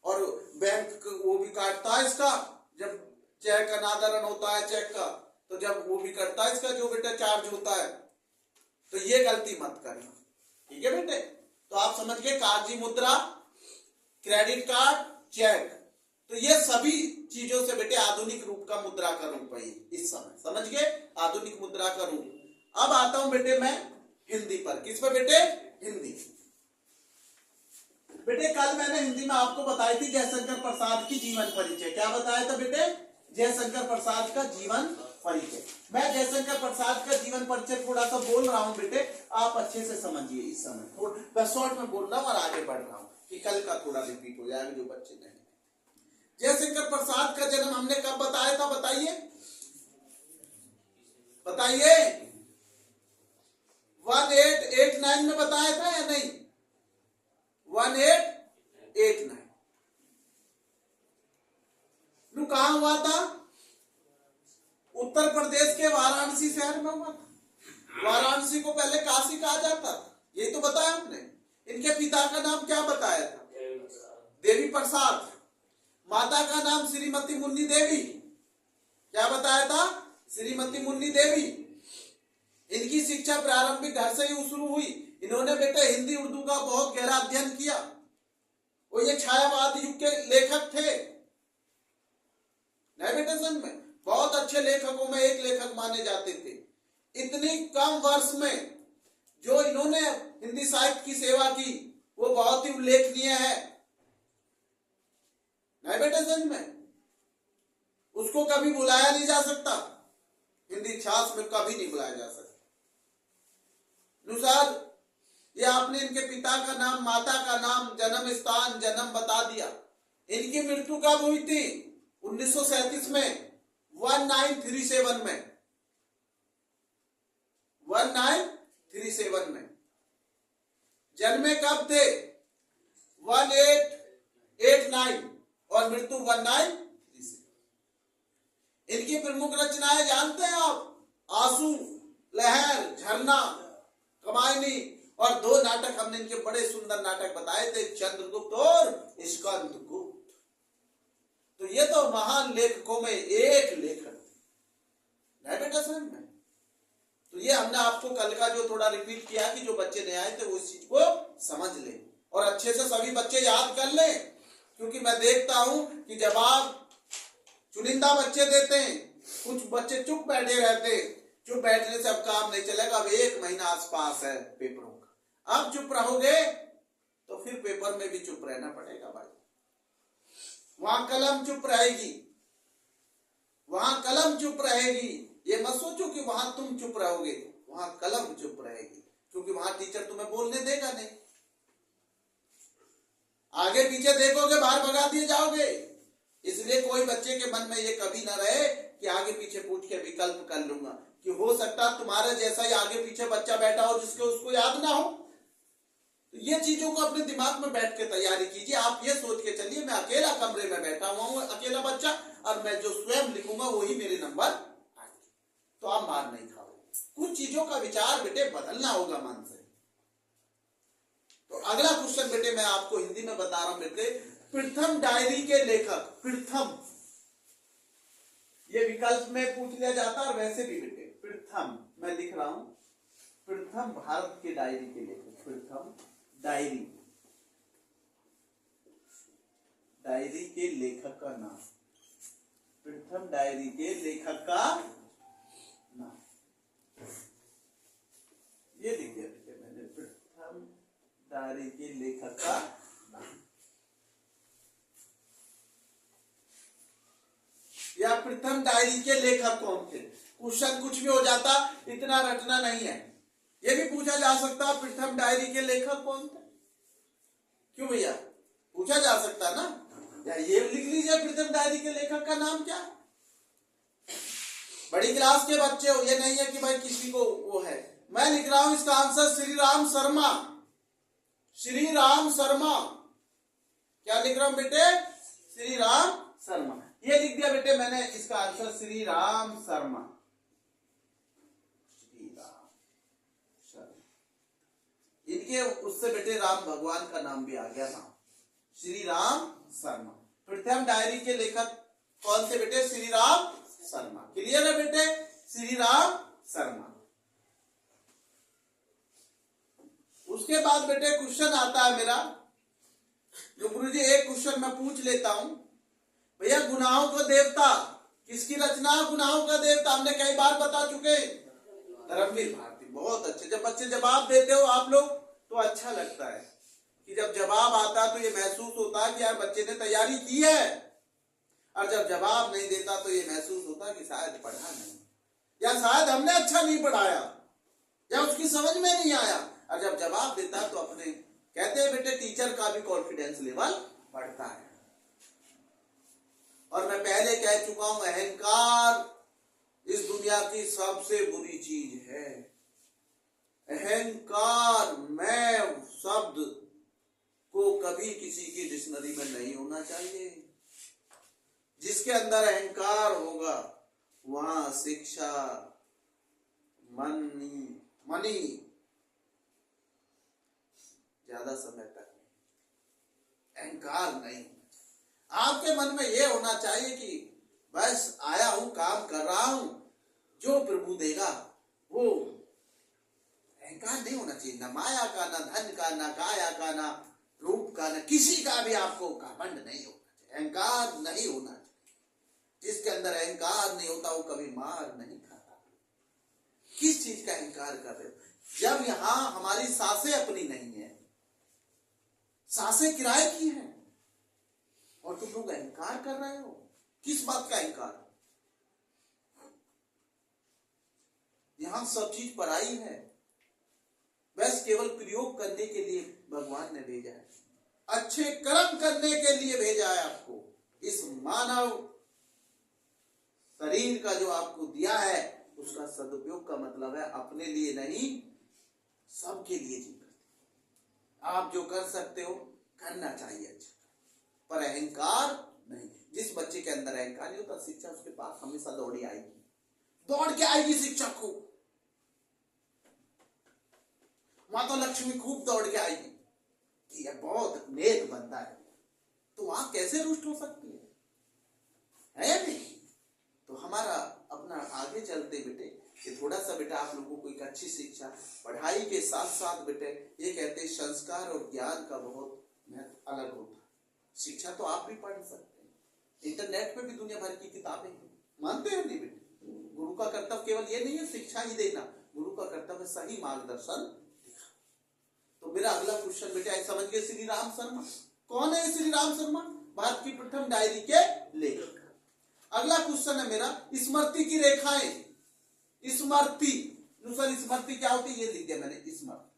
S1: और बैंक वो भी काटता है इसका, जब चेक अनादरण होता है चेक का, तो जब वो भी करता है इसका जो बेटा चार्ज होता है। तो ये गलती मत करना, ठीक है बेटे। तो आप समझ गए, कागजी मुद्रा, क्रेडिट कार्ड, चेक, तो ये सभी चीजों से बेटे आधुनिक रूप का मुद्रा का रूप है इस समय, समझ गए, आधुनिक मुद्रा का रूप। अब आता हूं बेटे मैं हिंदी पर। किस पर बेटे? हिंदी। बेटे कल मैंने हिंदी में आपको बताई थी जयशंकर प्रसाद की जीवन परिचय। क्या बताया था बेटे? जयशंकर प्रसाद का जीवन परिचय। मैं जयशंकर प्रसाद का जीवन परिचय थोड़ा सा बोल रहा हूं बेटे, आप अच्छे से समझिए इस समय। मैं शॉर्ट में बोल रहा हूं और आगे बढ़ रहा हूं कि कल का थोड़ा रिपीट हो जाएगा जो बच्चे नहीं। जयशंकर प्रसाद का जन्म हमने कब बताया था? बताइए बताइए। 1889 में बताया था या नहीं? 1889 कहां हुआ था? उत्तर प्रदेश के वाराणसी शहर में हुआ था। वाराणसी को पहले काशी कहा जाता था, यही तो बताया हमने। इनके पिता का नाम क्या बताया था? देवी प्रसाद। माता का नाम श्रीमती मुन्नी देवी। क्या बताया था? श्रीमती मुन्नी देवी। इनकी शिक्षा प्रारंभिक घर से ही शुरू हुई। इन्होंने बेटे हिंदी उर्दू का बहुत गहरा अध्ययन किया। वो ये छायावाद युग के लेखक थे, नहीं बेटे समझ में, बहुत अच्छे लेखकों में एक लेखक माने जाते थे। इतनी कम वर्ष में जो इन्होंने हिंदी साहित्य की सेवा की वो बहुत ही उल्लेखनीय है, नहीं बेटे समझ में, उसको कभी बुलाया नहीं जा सकता, हिंदी इतिहास में कभी नहीं बुलाया जा सकता। अनुसार ये आपने इनके पिता का नाम, माता का नाम, जन्म स्थान, जन्म बता दिया। इनकी मृत्यु कब हुई थी? 1937 में, 1937 में, 1937 में। जन्मे कब थे? 1889 और मृत्यु 1937। इनकी प्रमुख रचनाएं जानते हैं आप? आंसू, लहर, झरना, कमायनी, और 2 नाटक हमने इनके बड़े सुंदर नाटक बताए थे, चंद्रगुप्त और स्कंदगुप्त। तो ये तो महान लेखकों में एक लेखक थे, नहीं बेटा समझ में। तो ये हमने आपको कल का जो थोड़ा रिपीट किया कि जो बच्चे नहीं आए थे वो इस चीज को समझ ले और अच्छे से सभी बच्चे याद कर ले, क्योंकि मैं देखता हूं कि जब आप चुनिंदा बच्चे देते हैं, कुछ बच्चे चुप बैठे रहते, चुप बैठने से अब काम नहीं चलेगा। अब 1 महीना आसपास है पेपरों का, अब चुप रहोगे तो फिर पेपर में भी चुप रहना पड़ेगा भाई। वहां कलम चुप रहेगी, वहां कलम चुप रहेगी। ये मत सोचो कि वहां तुम चुप रहोगे, वहां कलम चुप रहेगी, क्योंकि वहां टीचर तुम्हें बोलने देगा नहीं। आगे पीछे देखोगे बाहर भगा दिए जाओगे। इसलिए कोई बच्चे के मन में ये कभी ना रहे कि आगे पीछे पूछ के विकल्प कर लूंगा, कि हो सकता तुम्हारे जैसा ही आगे पीछे बच्चा बैठा हो जिसके उसको याद ना हो। तो ये चीजों को अपने दिमाग में बैठ के तैयारी कीजिए। आप ये सोच के चलिए मैं अकेला कमरे में बैठा हुआ हूं, अकेला बच्चा, और मैं जो स्वयं लिखूंगा वही मेरे नंबर आएंगे, तो आप मार नहीं खाओगे। कुछ चीजों का विचार बेटे बदलना होगा मन से। तो अगला क्वेश्चन बेटे मैं आपको हिंदी में बता रहा हूं बेटे। प्रथम डायरी के लेखक, प्रथम, ये विकल्प में पूछ लिया जाता और वैसे भी बेटे प्रथम मैं लिख रहा हूं, प्रथम भारत के डायरी के लेखक, प्रथम डायरी, डायरी के लेखक का नाम, प्रथम डायरी के लेखक का नाम, ये लिख दिया बेटे मैंने, प्रथम डायरी के लेखक का नाम। या प्रथम डायरी के लेखक कौन थे? क्वेश्चन कुछ भी हो जाता, इतना रटना नहीं है। ये भी पूछा जा सकता प्रथम डायरी के लेखक कौन थे, क्यों भैया, पूछा जा सकता ना। या ये लिख लीजिए प्रथम डायरी के लेखक का नाम क्या। बड़ी क्लास के बच्चे हो, ये नहीं है कि भाई किसी को वो है। मैं लिख रहा हूं इसका आंसर श्री राम शर्मा, श्री राम शर्मा। क्या लिख रहा हूं बेटे? श्री राम शर्मा। ये लिख दिया बेटे मैंने, इसका आंसर श्री राम शर्मा, श्री राम। देखिए उससे बेटे राम भगवान का नाम भी आ गया था, श्री राम शर्मा। प्रथम डायरी के लेखक कौन थे बेटे? श्री राम शर्मा। क्लियर है बेटे? श्री राम शर्मा। उसके बाद बेटे क्वेश्चन आता है मेरा, जो गुरुजी एक क्वेश्चन मैं पूछ लेता हूं, भैया गुनाहों का देवता किसकी रचना? गुनाहों का देवता हमने कई बार बता चुके, धर्मवीर भारती। बहुत अच्छे। जब बच्चे जवाब देते हो आप लोग तो अच्छा लगता है कि जब जवाब आता तो ये महसूस होता है कि यार बच्चे ने तैयारी की है, और जब जवाब नहीं देता तो ये महसूस होता है कि शायद पढ़ा नहीं, या शायद हमने अच्छा नहीं पढ़ाया, या उसकी समझ में नहीं आया। और जब जवाब देता तो अपने कहते हैं बेटे टीचर का भी कॉन्फिडेंस लेवल बढ़ता है। और मैं पहले कह चुका हूं, अहंकार इस दुनिया की सबसे बुरी चीज है। अहंकार मैं शब्द को कभी किसी की डिक्शनरी में नहीं होना चाहिए। जिसके अंदर अहंकार होगा वहां शिक्षा, मनी ज्यादा समय तक अहंकार नहीं। आपके मन में यह होना चाहिए कि बस आया हूं, काम कर रहा हूं, जो प्रभु देगा वो। अहंकार नहीं होना चाहिए, न माया का, न धन का, न काया का, न रूप का, न किसी का भी आपको घमंड नहीं होना चाहिए, अहंकार नहीं होना चाहिए। जिसके अंदर अहंकार नहीं होता वो कभी मार नहीं खाता। किस चीज का अहंकार कर रहे हो? जब यहां हमारी सांसें अपनी नहीं है, सांसें किराए की हैं, और तुम लोग अहंकार कर रहे हो। किस बात का अहंकार? यहां सब चीज पराई है, बस केवल प्रयोग करने के लिए भगवान ने भेजा है, अच्छे कर्म करने के लिए भेजा है आपको। इस मानव शरीर का जो आपको दिया है उसका सदुपयोग का मतलब है अपने लिए नहीं, सबके लिए जी करते। आप जो कर सकते हो करना चाहिए अच्छा, पर अहंकार नहीं। जिस बच्चे के अंदर अहंकार नहीं होता, शिक्षा उसके पास हमेशा दौड़ी आएगी, दौड़ के आएगी शिक्षक को। माता लक्ष्मी खूब दौड़ के आएगी कि यह बहुत नेक बंदा है, तो वहां कैसे रुष्ट हो सकती है या नहीं? तो हमारा अपना आगे चलते बेटे ये थोड़ा सा बेटा आप लोगों को एक अच्छी शिक्षा, पढ़ाई के साथ साथ बेटे ये कहते संस्कार और ज्ञान का बहुत महत्व अलग होता है। शिक्षा तो आप भी पढ़ सकते हैं, इंटरनेट पे भी दुनिया भर की किताबें हैं, मानते हैं नहीं बेटे? गुरु का कर्तव्य केवल ये नहीं है शिक्षा ही देना, गुरु का कर्तव्य सही मार्गदर्शन। तो मेरा अगला क्वेश्चन बेटा समझ गए, श्री राम शर्मा कौन है? श्री राम शर्मा भारत की प्रथम डायरी के लेखक। अगला क्वेश्चन है मेरा, स्मृति की रेखाएं। स्मृति सर स्मृति क्या होती है? ये लिख दिया मैंने, स्मृति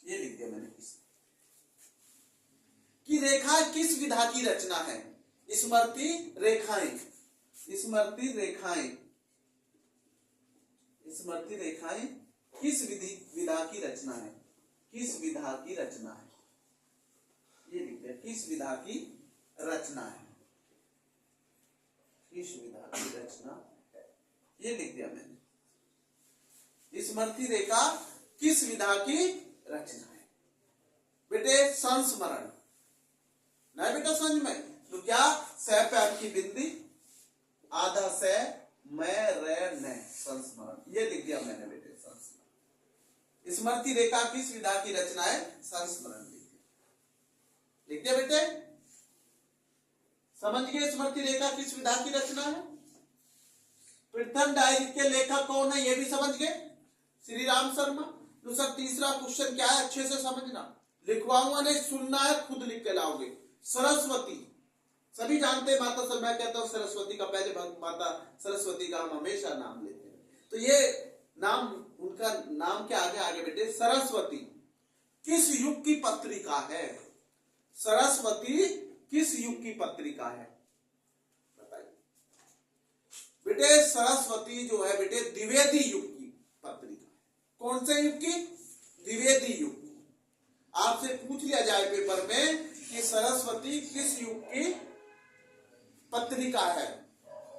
S1: ये लिख दिया मैंने। कि रेखा किस विधा की रचना है? स्मृति रेखाएं, स्मृति रेखाएं, स्मृति रेखाएं किस विधा की रचना है? किस विधा की रचना है? ये लिख दिया, किस विधा की रचना है, किस विधा की रचना है, ये लिख दिया मैंने। स्मृति रेखा किस विधा की रचना है? बेटे संस्मरण नहीं बेटा समझ में? तो क्या सह पे आपकी बिंदी, आधा से मैं रे न संस्मरण, ये लिख दिया मैंने बेटे संस्मरण। स्मृति रेखा किस विधा की रचना है? संस्मरण लिख दिया बेटे। समझ गए स्मृति रेखा किस विधा की रचना है? प्रथम डायरी के लेखक कौन है ये भी समझ गए, श्री राम शर्मा। तो सर तीसरा क्वेश्चन क्या है अच्छे से समझना, लिखवाऊंगा नहीं, सुनना है, खुद लिख के लाओगे। सरस्वती सभी जानते हैं, माता सर मैं कहता हूं सरस्वती का पहले माता सरस्वती का हम हमेशा नाम लेते हैं, तो ये नाम उनका नाम के आगे आगे बेटे सरस्वती किस युग की पत्रिका है? सरस्वती किस युग की पत्रिका है बताइए बेटे? सरस्वती जो है बेटे द्विवेदी युग की पत्रिका है। कौन से युग की? द्विवेदी युग की। आपसे पूछ लिया जाए पेपर में कि सरस्वती किस युग की पत्रिका है,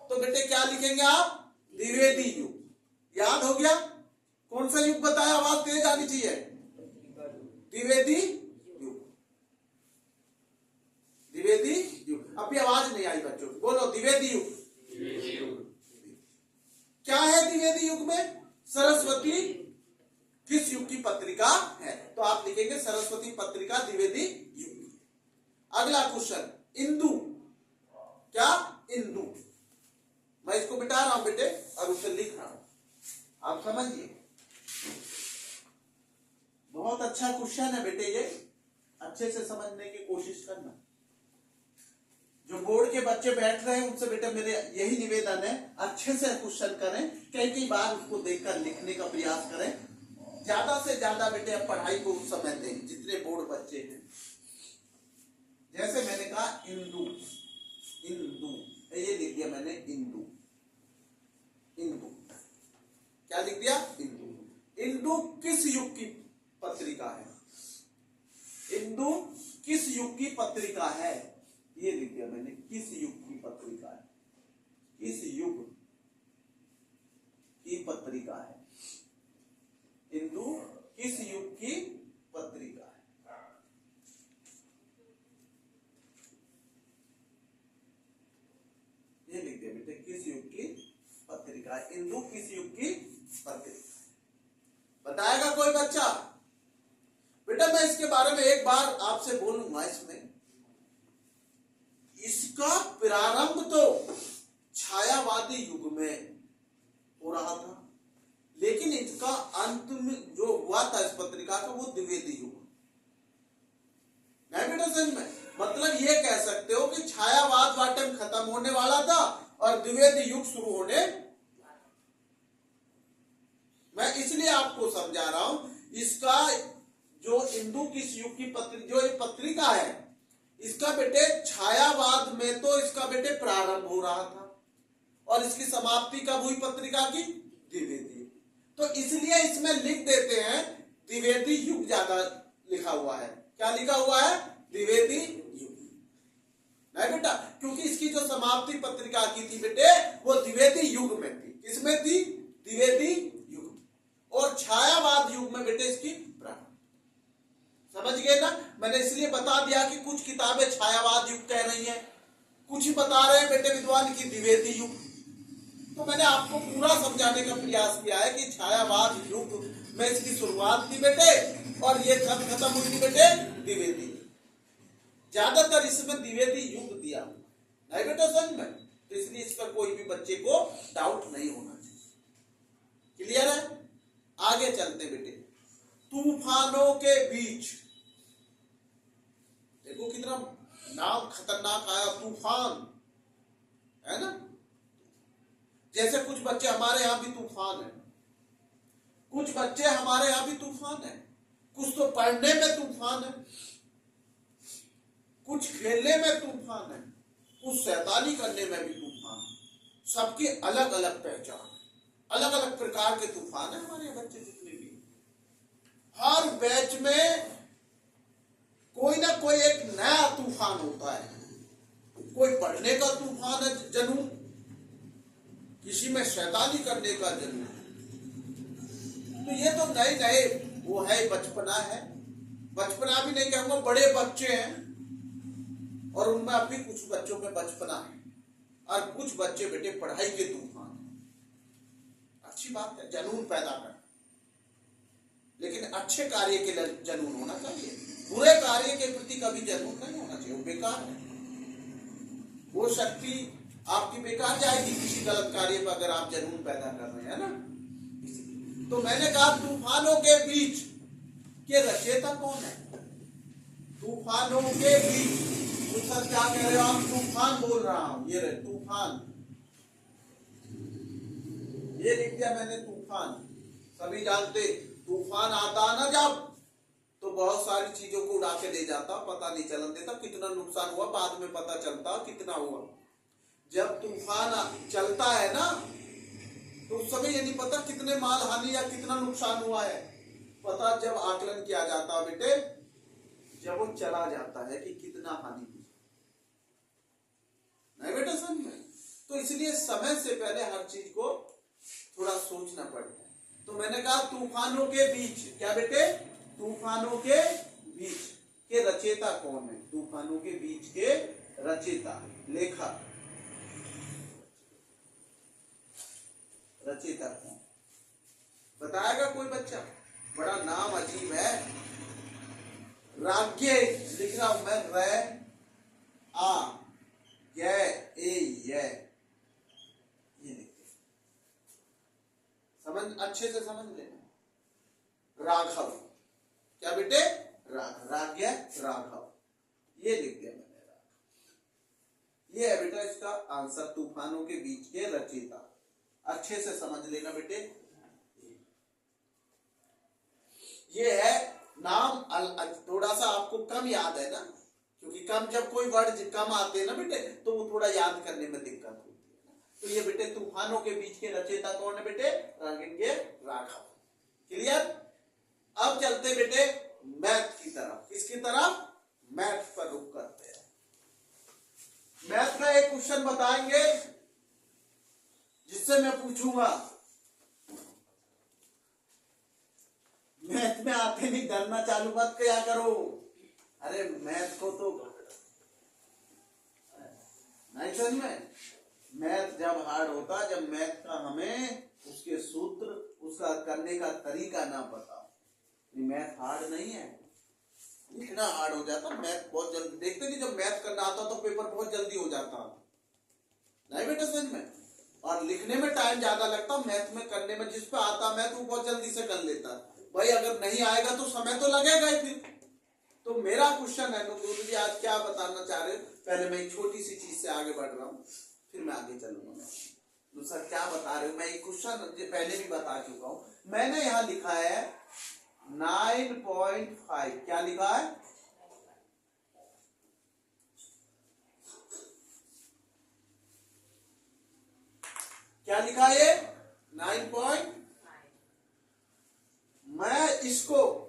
S1: तो बेटे क्या लिखेंगे आप? द्विवेदी युग। याद हो गया? कौन सा युग बताया? आवाज तेज आनी चाहिए। द्विवेदी युग। द्विवेदी युग। अभी आवाज नहीं आई बच्चों, बोलो द्विवेदी युग। क्या है द्विवेदी युग में? सरस्वती किस युग की पत्रिका है? तो आप लिखेंगे सरस्वती पत्रिका द्विवेदी युग। अगला क्वेश्चन, इंदु। क्या? इंदु। मैं इसको मिटा रहा हूं बेटे और उसे लिख रहा हूं, आप समझिए। बहुत अच्छा क्वेश्चन है बेटे, ये अच्छे से समझने की कोशिश करना। जो बोर्ड के बच्चे बैठ रहे हैं उनसे बेटा मेरे यही निवेदन है, अच्छे से क्वेश्चन करें, कई बार उसको देखकर लिखने का प्रयास करें। ज्यादा से ज्यादा बेटे अब पढ़ाई को समय दें, जितने बोर्ड बच्चे हैं। जैसे मैंने कहा इंदु, इंदु ये लिख दिया मैंने, इंदु। इंदु क्या लिख दिया? इंदु। इंदु किस युग की पत्रिका है? इंदु किस युग की पत्रिका है? ये लिख दिया मैंने, किस युग की पत्रिका है? किस युग की पत्रिका है? इंदु किस युग की पत्रिका है? ये लिख दिया बेटे, किस युग की पत्रिका है? इंदु किस युग की पत्रिका? बताएगा कोई बच्चा? बेटा मैं इसके बारे में एक बार आपसे बोलूंगा। इसमें इसका प्रारंभ तो छायावादी युग में हो रहा था, लेकिन इसका अंत में जो हुआ था इस पत्रिका का, वो द्विवेदी युग। नहीं बेटा समझ में? मतलब ये कह सकते हो कि छायावाद वाटम खत्म होने वाला था और द्विवेदी युग शुरू होने। मैं इसलिए आपको समझा रहा हूं, इसका जो इंदु किस युग की जो ये पत्रिका है, इसका बेटे छायावाद में तो इसका बेटे प्रारंभ हो रहा था और इसकी समाप्ति कब हुई पत्रिका की? द्विवेदी। तो इसलिए इसमें लिख देते हैं द्विवेदी युग, ज्यादा लिखा हुआ है। क्या लिखा हुआ है? द्विवेदी युग। नहीं बेटा, क्योंकि इसकी जो समाप्ति पत्रिका की थी बेटे, वो द्विवेदी युग में थी। किसमें थी? द्विवेदी युग। और छायावाद युग में बेटे इसकी प्रारंभ। समझ गए ना? मैंने इसलिए बता दिया कि कुछ किताबें छायावाद युग कह रही हैं, कुछ बता रहे हैं बेटे विद्वान की द्विवेदी युग। तो मैंने आपको पूरा समझाने का प्रयास किया है कि छायावाद युग में इसकी शुरुआत थी बेटे, और ये कब खत्म हुई थी बेटे? द्विवेदी। ज्यादातर इसमें द्विवेदी युग दिया हुआ नहीं बेटा समझ में? तो इसलिए इस पर कोई भी बच्चे को डाउट नहीं होना चाहिए। क्लियर है? आगे चलते बेटे। तूफानों के बीच, देखो कितना नाम खतरनाक आया, तूफान, है ना? जैसे कुछ बच्चे हमारे यहां भी तूफान है, कुछ बच्चे हमारे यहां भी तूफान है, कुछ तो पढ़ने में तूफान है, कुछ खेलने में तूफान है, कुछ शैतानी करने में भी तूफान है। सबकी अलग अलग पहचान, अलग अलग प्रकार के तूफान है हमारे बच्चे जितने भी। हर बैच में कोई ना कोई एक नया तूफान होता है। कोई पढ़ने का तूफान है जनून, किसी में शैतानी करने का जनून। तो ये तो नए नए वो है, बचपना है। बचपना भी नहीं कहूंगा, बड़े बच्चे हैं और उनमें अभी कुछ बच्चों में बचपना है और कुछ बच्चे बेटे पढ़ाई के तूफान है। अच्छी बात है जनून पैदा करना, लेकिन अच्छे कार्य के लिए जनून होना चाहिए। बुरे कार्य के प्रति कभी जनून नहीं होना चाहिए, वो बेकार है। वो शक्ति आपकी बेकार जाएगी किसी गलत कार्य पर अगर आप जनून पैदा कर रहे हैं ना। तो मैंने कहा तूफानों के बीच के रचयिता कौन है? तूफानों के बीच। तो सर क्या कह रहे हो आप? तूफान बोल रहा हूं, ये रहे तूफान, ये लिख दिया मैंने तूफान। सभी जानते तूफान आता ना जब, तो बहुत सारी चीजों को उड़ा के ले जाता, पता नहीं चलन देता कितना नुकसान हुआ, बाद में पता चलता कितना हुआ। जब तूफान चलता है ना, तो उस समय ये नहीं पता कितने माल हानि या कितना नुकसान हुआ है। पता जब आकलन किया जाता बेटे, जब वो चला जाता है कि कितना हानि हुई। नहीं बेटा समझ में? तो इसलिए समय से पहले हर चीज को थोड़ा सोचना पड़ता है। तो मैंने कहा तूफानों के बीच, क्या बेटे, तूफानों के बीच के रचयिता कौन है, तूफानों के बीच के रचयिता, लेखक, रचयिता कौन बताएगा कोई बच्चा? बड़ा नाम अजीब है, राज्ञ लिख रहा हूं मैं, रे आ गे ए ये लिखते, समझ, अच्छे से समझ लेना। राघव, क्या बेटे, राज्ञ राघव, ये लिख दिया मैंने, राघव। ये है बेटा इसका आंसर, तूफानों के बीच के रचयिता, अच्छे से समझ लेना बेटे। ये है नाम, थोड़ा सा आपको कम याद है ना, क्योंकि कम जब कोई वर्ड कम आते हैं ना बेटे तो वो थोड़ा याद करने में दिक्कत होती है। तो ये बेटे तूफानों के बीच के रचयिता कौन है बेटे, राज्ञ राघव। क्लियर? अब चलते बेटे मैथ की तरफ, किसकी तरफ, मैथ पर रुक करते हैं। मैथ का एक क्वेश्चन बताएंगे जिससे मैं पूछूंगा, मैथ में आते नहीं डरना चालू मत क्या करो, अरे मैथ को तो नहीं समझ में, मैथ जब हार्ड होता, जब मैथ का हमें उसके सूत्र, उसका करने का तरीका ना पता, मैथ हार्ड नहीं है, लिखना हार्ड हो जाता। मैथ बहुत जल्दी, देखते नहीं जब मैथ करना आता तो पेपर बहुत जल्दी हो जाता, नहीं बेटा समझ में, और लिखने में टाइम ज्यादा लगता, मैथ में करने में जिस पे आता मैथ वो बहुत जल्दी से कर लेता। भाई अगर नहीं आएगा तो समय तो लगेगा ही फिर। तो मेरा क्वेश्चन है, गुरु जी आज क्या बताना चाह रहे हो, पहले मैं एक छोटी सी चीज से आगे बढ़ रहा हूँ, फिर मैं आगे चलूंगा। दूसरा क्या बता रहे हो, मैं एक क्वेश्चन पहले भी बता चुका हूँ, मैंने यहाँ लिखा है 9.5, क्या लिखा है, क्या लिखा है ये 9.5। मैं इसको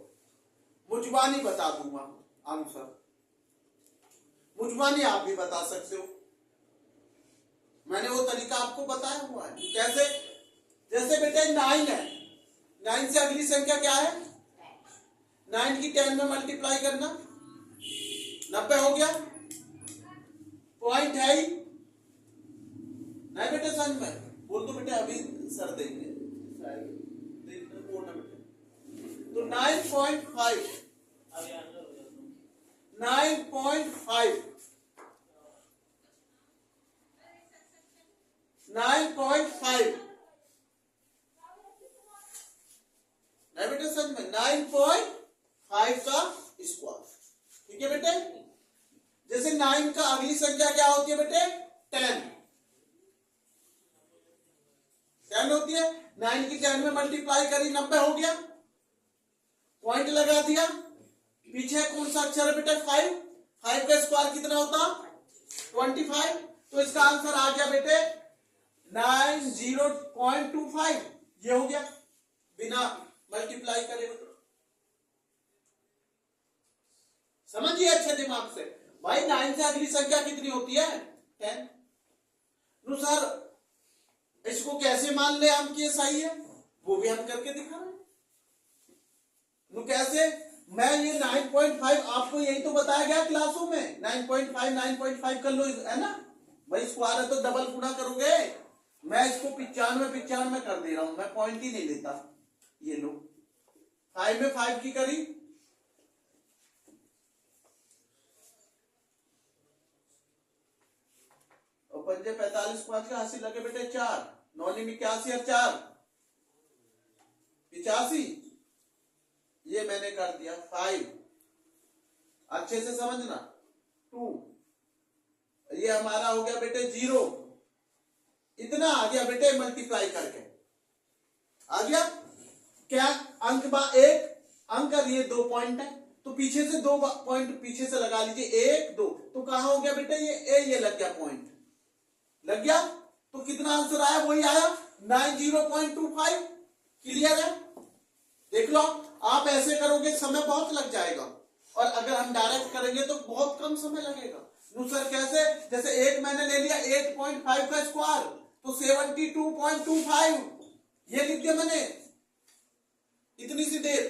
S1: मुजबानी बता दूंगा आंसर, मुजबानी आप भी बता सकते हो, मैंने वो तरीका आपको बताया हुआ है। कैसे, जैसे बेटे 9 है, 9 से अगली संख्या क्या है, 9 की 10 में मल्टीप्लाई करना, 90 हो गया, पॉइंट है ही नहीं बेटे, समझ में बोल दो बेटे, अभी सर देंगे तो 9.5, 9.5, 9.5 नहीं बेटे समझ में, 9.5 का स्क्वायर, ठीक है बेटे। जैसे 9 का अगली संख्या क्या होती है बेटे, 10, 10 होती है, 9 की 10 में मल्टीप्लाई करी, 90 हो गया, पॉइंट लगा दिया, पीछे कौन सा अक्षर है बेटा, 5, 5 का स्क्वायर कितना होता, 25, तो इसका आंसर आ गया बेटे 90.25, ये हो गया बिना मल्टीप्लाई करे। समझिए अच्छे दिमाग से भाई, 9 से अगली संख्या कितनी होती है, 10। तो सर इसको कैसे मान ले हम कि ये सही है, वो भी हम करके दिखा रहे हैं। तो कैसे, मैं ये 9.5 आपको यही तो बताया गया क्लासों में, 9.5 9.5 कर लो, है ना भाई, स्क्वायर है तो डबल गुना करोगे, मैं इसको 95 कर दे रहा हूं, मैं पॉइंट ही नहीं लेता। ये लो 5 में 5 की करी, और 5 45, 5 का 80 लगे बेटे 4, 9 81 और 4 85, ये मैंने कर दिया 5, अच्छे से समझना, 2, ये हमारा हो गया बेटे 0, इतना आ गया बेटे मल्टीप्लाई करके आ गया क्या, अंक बा 1 अंक और ये 2 पॉइंट है, तो पीछे से 2 पॉइंट पीछे से लगा लीजिए, 1 2, तो कहां हो गया बेटे ये लग गया, पॉइंट लग गया, तो कितना आंसर आया, वही आया 90.25। क्लियर है, देख लो, आप ऐसे करोगे समय बहुत लग जाएगा, और अगर हम डायरेक्ट करेंगे तो बहुत कम समय लगेगा। सर कैसे, जैसे 1 मैंने ले लिया 8.5 का स्क्वायर, तो 72.25, ये लिख दिया मैंने, इतनी सी देर,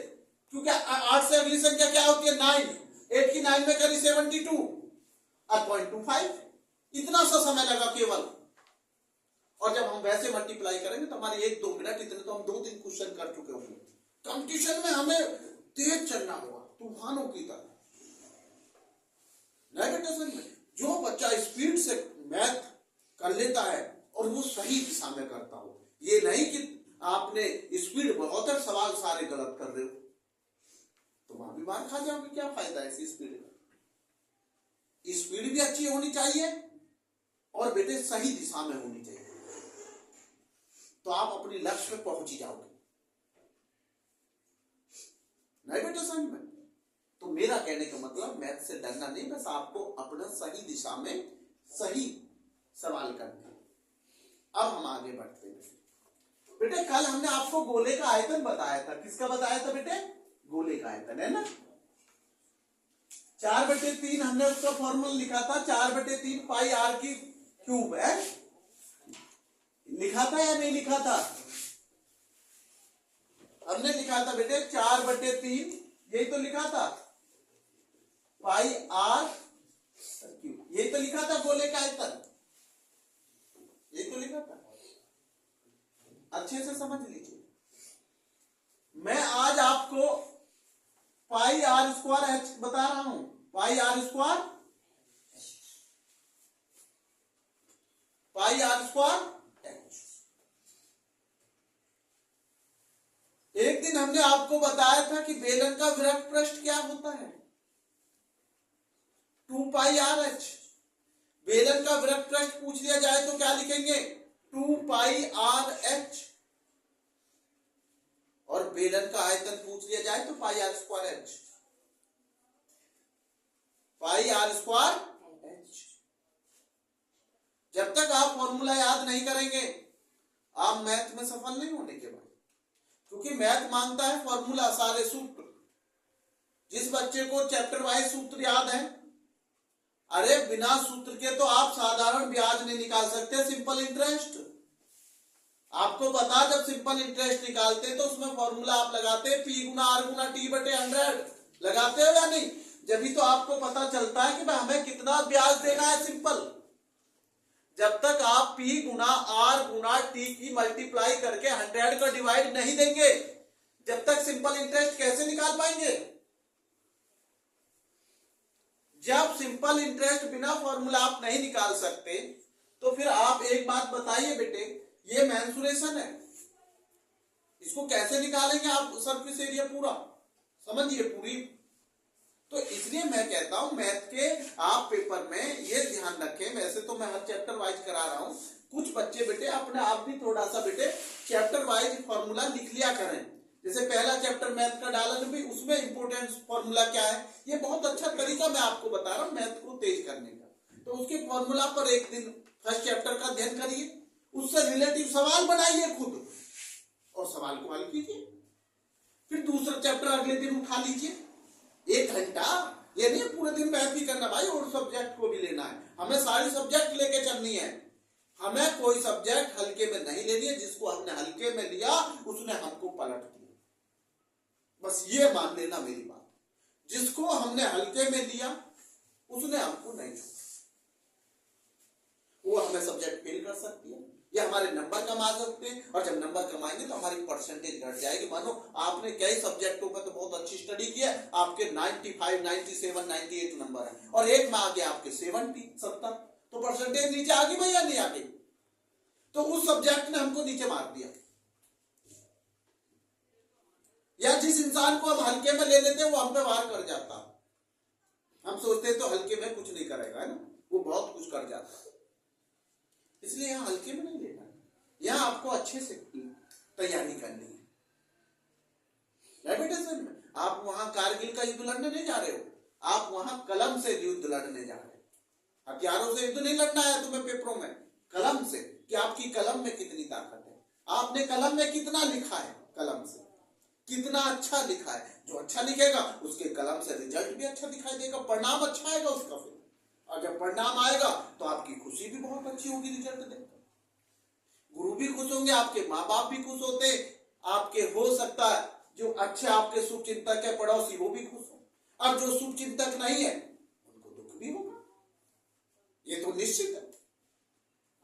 S1: क्योंकि 8 से अगली संख्या क्या होती है 9, 8 की 9 में करी 72 और 0.25, इतना सा समय लगा केवल। और जब हम वैसे मल्टीप्लाई करेंगे तो हमारे 1-2 मिनट, इतने तो हम 2-3 क्वेश्चन कर चुके होंगे। कंपटीशन में हमें तेज चलना होगा तूफानों की तरह। नहीं बेटा सर, जो बच्चा स्पीड से मैथ कर लेता है और वो सही दिशा में करता हो, ये नहीं कि आपने स्पीड बहुत है सवाल सारे गलत कर रहे हो तो वहां भी मार खा जाओगे, क्या फायदा है इसी स्पीड का। स्पीड भी अच्छी होनी चाहिए और बेटे सही दिशा में होनी चाहिए, तो आप अपने लक्ष्य पे पहुंच ही जाओगे। नहीं बेटे समझ में? तो मेरा कहने का मतलब मैथ से डरना नहीं, बस आपको अपना सही दिशा में सही सवाल करना। अब हम आगे बढ़ते हैं। बेटे कल हमने आपको गोले का आयतन बताया था। किसका बताया था बेटे? गोले का आयतन, है ना। 4/3 हमने उसका फॉर्मूला लिखा था, 4/3 पाई आर की क्यूब है। लिखा था या नहीं लिखा था? हमने लिखा था बेटे 4/3, यही तो लिखा था, पाई आर क्यूब, यही तो लिखा था गोले का आयतन, यही तो लिखा था। अच्छे से समझ लीजिए, मैं आज आपको पाई आर स्क्वायर एच बता रहा हूं। पाई आर स्क्वायर एच। एक दिन हमने आपको बताया था कि बेलन का विरक्त पृष्ठ क्या होता है, 2 पाई आर एच। बेलन का विरक्त पृष्ठ पूछ लिया जाए तो क्या लिखेंगे? 2 पाई आर एच। और बेलन का आयतन पूछ लिया जाए तो pi r square h. Pi r square h. जब तक आप फॉर्मूला याद नहीं करेंगे आप मैथ में सफल नहीं होने के बाद, क्योंकि मैथ मांगता है फॉर्मूला, सारे सूत्र। जिस बच्चे को चैप्टर वाइज सूत्र याद है, अरे बिना सूत्र के तो आप साधारण ब्याज नहीं निकाल सकते, सिंपल इंटरेस्ट। आपको पता, जब सिंपल इंटरेस्ट निकालते तो उसमें फॉर्मूला आप लगाते P गुना R गुना T/100, लगाते हो या नहीं? जब भी तो आपको पता चलता है कि भाई हमें कितना ब्याज देना है सिंपल। जब तक आप P गुना R गुना T की मल्टीप्लाई करके 100 का डिवाइड नहीं देंगे, जब तक सिंपल इंटरेस्ट कैसे निकाल पाएंगे? जब सिंपल इंटरेस्ट बिना फॉर्मूला आप नहीं निकाल सकते, तो फिर आप एक बात बताइए बेटे, ये मेंसुरेशन है, इसको कैसे निकालेंगे आप? सरफेस एरिया पूरा समझिए पूरी। तो इसलिए मैं कहता हूं मैथ के आप पेपर में ये ध्यान रखें। वैसे तो मैं हर चैप्टर वाइज करा रहा हूं, कुछ बच्चे बेटे अपने आप भी थोड़ा सा बेटे चैप्टर वाइज फॉर्मूला लिख लिया करें। जैसे पहला चैप्टर मैथ का डाला भी, उसमें इंपोर्टेंट फॉर्मूला क्या है, ये बहुत अच्छा तरीका मैं आपको बता रहा हूं मैथ को तेज करने का। तो उसके फॉर्मूला पर एक दिन फर्स्ट चैप्टर का अध्ययन करिए, उससे रिलेटिव सवाल बनाइए खुद और सवाल को हल कीजिए। फिर दूसरा चैप्टर अगले दिन उठा लीजिए, 1 घंटा। ये नहीं पूरे दिन मैथ ही करना भाई, और सब्जेक्ट को भी लेना है। हमें सारी सब्जेक्ट लेके चलनी है, हमें कोई सब्जेक्ट हल्के में नहीं लेनी है। जिसको हमने हल्के में लिया उसने हमको पलट दिया, बस ये मान लेना मेरी बात। जिसको हमने हल्के में लिया उसने हमको नहीं छोड़ा, वो हमें सब्जेक्ट फेल कर सकती है या हमारे नंबर कमा सकते हैं। और जब नंबर कमाएंगे तो हमारी परसेंटेज घट जाएगी। मानो आपने कई सब्जेक्टों में तो बहुत अच्छी स्टडी की है, आपके 95, 97, 98 नंबर है, और एक में आ गया आपके 70, 70, तो परसेंटेज नीचे आ गई भाई या नहीं आ गई? तो उस सब्जेक्ट ने हमको नीचे मार दिया। या जिस इंसान को हम हल्के में ले लेते हैं वो हम पे वार कर जाता। हम सोचते हैं तो हल्के में कुछ नहीं करेगा, है ना, वो बहुत कुछ कर जाता। इसलिए यहां हल्के में नहीं लेना, यहां आपको अच्छे से तैयारी करनी है। में आप वहां कारगिल का युद्ध लड़ने नहीं जा रहे हो, आप वहां कलम से युद्ध लड़ने जा रहे हो। हथियारों से युद्ध नहीं लड़ना है तुम्हें पेपरों में, कलम से, कि आपकी कलम में कितनी ताकत है, आपने कलम में कितना लिखा है, कलम से कितना अच्छा लिखा है। जो अच्छा लिखेगा उसके कलम से रिजल्ट भी अच्छा दिखाई देगा, परिणाम अच्छा आएगा उसका। फिर और जब परिणाम आएगा तो आपकी खुशी भी बहुत अच्छी होगी, रिजल्ट देखकर गुरु भी खुश होंगे, आपके माँ बाप भी खुश होते, आपके हो सकता है जो अच्छे आपके शुभ चिंतक है पड़ोसी वो भी खुश हो, और जो शुभ चिंतक नहीं है उनको दुख भी होगा, ये तो निश्चित है।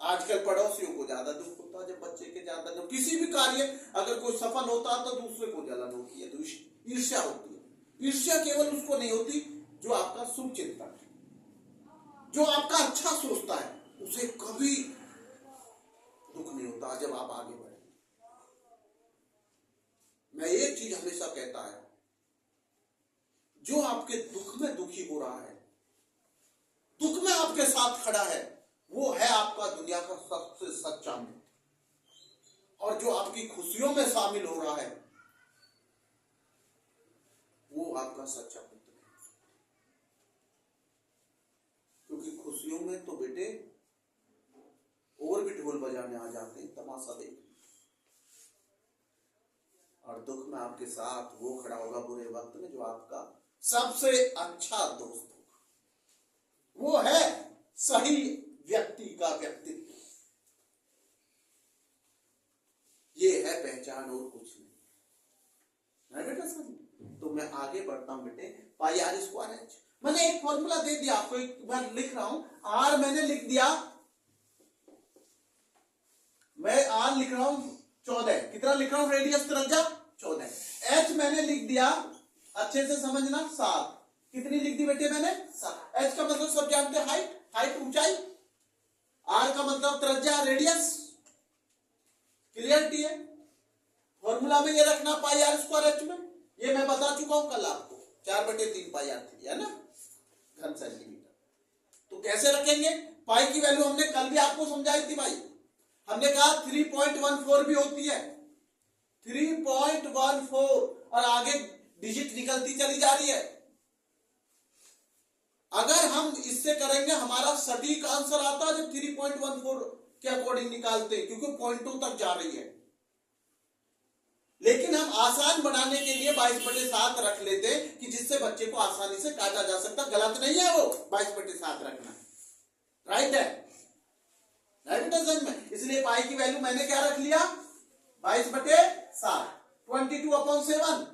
S1: आजकल पड़ोसियों को ज्यादा दुख होता है, जब बच्चे के ज्यादा जब किसी भी कार्य अगर कोई सफल होता है तो दूसरे को जलन होती है, तो ईर्ष्या होती है। ईर्ष्या केवल उसको नहीं होती जो आपका शुभ चिंतक है, जो आपका अच्छा सोचता है, उसे कभी दुख नहीं होता जब आप आगे बढ़े। मैं एक चीज हमेशा कहता है, जो आपके दुख में दुखी हो रहा है, दुख में आपके साथ खड़ा है, वो है आपका दुनिया का सबसे सच्चा मित्र, और जो आपकी खुशियों में शामिल हो रहा है वो आपका सच्चा मित्र है। क्योंकि खुशियों में तो बेटे और भी ढोल बजाने आ जाते हैं, तमाशा देख, और दुख में आपके साथ वो खड़ा होगा बुरे वक्त में, जो आपका सबसे अच्छा दोस्त होगा, वो है सही व्यक्ति का व्यक्तित्व। ये है पहचान और कुछ नहीं बेटा, समझ। तो मैं आगे बढ़ता हूं बेटे, पाई आर स्क्वायर एच, मैंने एक फॉर्मूला दे दिया आपको, एक बार लिख रहा हूं, आर मैंने लिख दिया, मैं आर लिख रहा हूं 14, कितना लिख रहा हूं, रेडियस त्रिज्या 14, एच मैंने लिख दिया, अच्छे से समझना 7, कितनी लिख दी बेटे मैंने 7, एच का मतलब सब जानते हैं हाइट, हाइट ऊंचाई, आर का मतलब त्रिज्या रेडियस, क्लियरिटी है। फॉर्मूला में ये रखना पाई आर स्क्वायर एच में, ये मैं बता चुका हूं कल आपको, 4/3 पाई आर थी, है ना, घन सेंटीमीटर। तो कैसे रखेंगे, पाई की वैल्यू हमने कल भी आपको समझाई थी भाई, हमने कहा 3.14 भी होती है, 3.14, और आगे डिजिट निकलती चली जा रही है। अगर हम इससे करेंगे हमारा सटीक आंसर आता है जब 3.14 के अकॉर्डिंग निकालते हैं, क्योंकि 0.2 तक जा रही है। लेकिन हम आसान बनाने के लिए 22/7 रख लेते हैं कि जिससे बच्चे को आसानी से काटा जा सकता, गलत नहीं है वो 22/7 रखना, राइट है, राइट में। इसलिए पाई की वैल्यू मैंने क्या रख लिया 22/7, 22/7,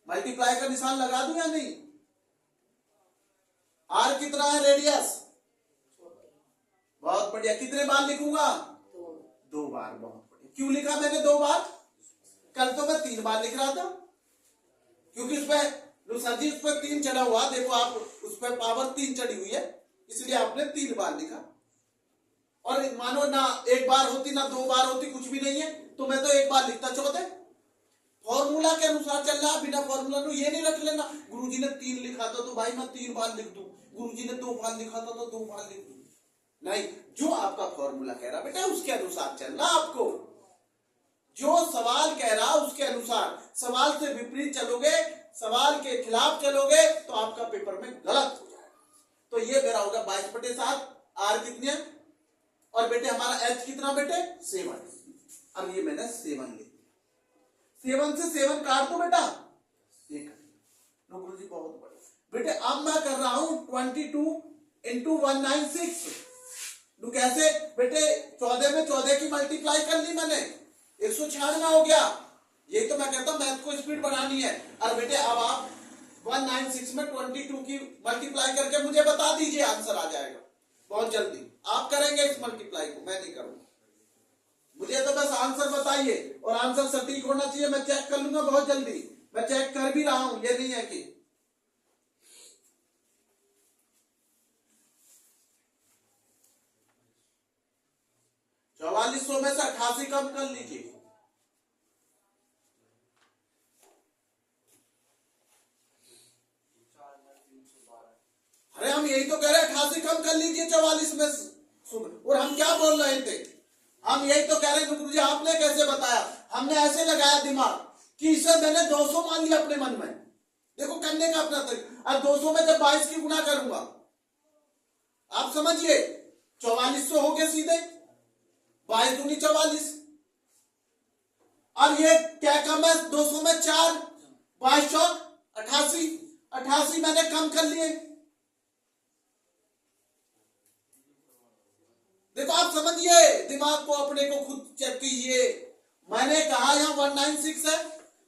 S1: मल्टीप्लाई का निशान लगा दूं या नहीं, आर कितना है रेडियस, बहुत बढ़िया, कितने बार लिखूंगा 2 बार, बहुत बढ़िया। क्यों लिखा मैंने 2 बार, कल तो मैं 3 बार लिख रहा था, क्योंकि उसपे सर जी उस पर 3 चढ़ा हुआ, देखो आप उस पर पावर 3 चढ़ी हुई है, इसलिए आपने 3 बार लिखा। और मानो ना 1 बार होती ना 2 बार होती, कुछ भी नहीं है, तो मैं तो 1 बार लिखता 14। फॉर्मूला के अनुसार चल रहा, बिना फॉर्मूला को ये नहीं रख लेना गुरुजी ने 3 लिखा था तो भाई मैं 3 बार लिख दूं, गुरुजी ने 2 बार लिखा था तो 2 बार लिख दूं, नहीं, जो आपका फॉर्मूला कह रहा बेटा उसके अनुसार चलना आपको, जो सवाल कह रहा उसके अनुसार, सवाल से विपरीत चलोगे, सवाल के खिलाफ चलोगे तो आपका पेपर में गलत हो जाएगा। तो ये मेरा होगा 22/7, आर कितनी है, और बेटे हमारा एच कितना बेटे 7, अब ये मैंने 7 लिख दिया, 7 से 7 काट दो बेटा, गुरुजी बहुत बड़ा बेटे। अब मैं कर रहा हूं 22 × 196, कैसे बेटे 14 में 14 की मल्टीप्लाई कर ली मैंने, 196 हो गया, ये तो मैं कहता हूं मैथ को स्पीड बढ़ानी है। और बेटे अब आप 196 में 22 की मल्टीप्लाई करके मुझे बता दीजिए, आंसर आ जाएगा बहुत जल्दी। आप करेंगे इस मल्टीप्लाई को, मैं नहीं करूंगा, मुझे तो बस आंसर बताइए, और आंसर सटीक होना चाहिए, मैं चेक कर लूंगा बहुत जल्दी, मैं चेक कर भी रहा हूं, ये नहीं है कि 4400 में से 88 कम कर लीजिए, अरे हम यही तो कह रहे हैं 88 कम कर लीजिए 44 में से, और हम क्या बोल रहे थे, हम यही तो कह रहे हैं गुरुजी आपने कैसे बताया, हमने ऐसे लगाया दिमाग कि इसे मैंने 200 मान लिया अपने मन में, देखो करने का अपना तरीका, अब 200 में जब 22 की गुना करूंगा आप समझिए 4400 हो गए सीधे, 22 दूनी 44, अब ये क्या कम है 200 में 4, 22 चौक 88, 88 मैंने कम कर लिए, देखो आप समझिए दिमाग को अपने को खुद चेक कीजिए। मैंने कहा यहां 196 है,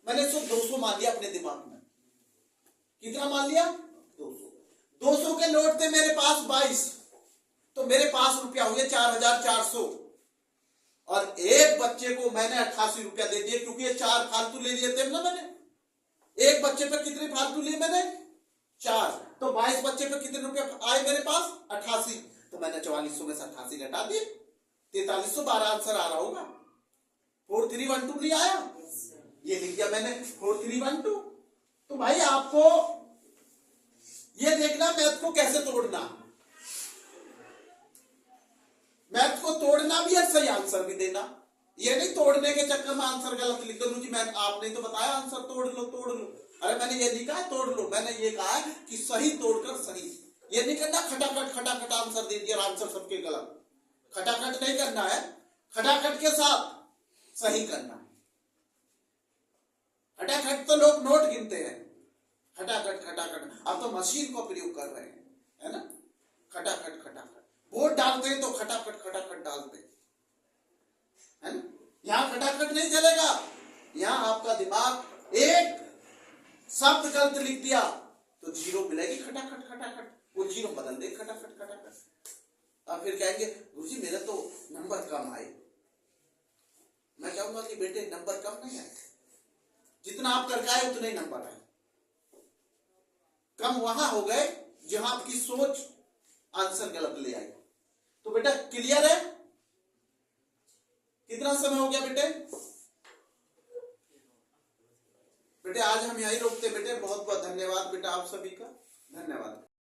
S2: मैंने सिर्फ 200 मान लिया अपने दिमाग में। कितना मान लिया? 200। 200 के नोट थे मेरे पास 22, तो मेरे पास रुपया हुए 4400। और एक बच्चे को मैंने 88 रुपया दे दिए, क्योंकि ये 4 फालतू ले लिए थे ना मैंने। एक बच्चे पे कितने फालतू लिए मैंने? 4। तो 22 बच्चे पे कितने रुपए आए मेरे पास? 88। तो मैंने 4400 में से 88 घटा दिए, 4312 आंसर आ रहा होगा। 4312 नहीं आया? ये लिख दिया मैंने 4312। तो भाई आपको ये देखना मैथ को कैसे तोड़ना, मैथ को तोड़ना भी और सही आंसर भी देना। ये नहीं तोड़ने के चक्कर में आंसर गलत लिख दो जी, मैं आपने तो बताया आंसर तोड़ लो तोड़ लो। अरे मैंने ये लिखा है तोड़ लो, मैंने ये कहा है कि सही तोड़कर सही। ये नहीं करना खटाखट आंसर दे दिया, आंसर सबके गलत। खटाखट नहीं करना है, खटाखट के साथ सही करना है। खटाखट तो लोग नोट गिनते हैं, खटाखट अब तो मशीन का प्रयोग कर रहे हैं, है ना। खटाखट वोट डालते हैं तो खटाखट डालते हैं, है ना। यहां खटाखट नहीं चलेगा। यहां आपका दिमाग एक शब्द गलत लिख दिया तो जीरो मिलेगी, खटाखट वो जीरो बदल दे खटाखट। अब फिर कहेंगे गुरुजी मेरा तो नंबर कम आए। मैं कहूंगा कि बेटे नंबर कम नहीं आए, जितना आप करके आए उतने ही नंबर आए। कम वहां हो गए जहां आपकी सोच आंसर गलत ले आई। तो बेटा क्लियर है? कितना समय हो गया बेटे? बेटे आज हम यही रोकते बेटे। बहुत बहुत धन्यवाद बेटा आप सभी का, धन्यवाद।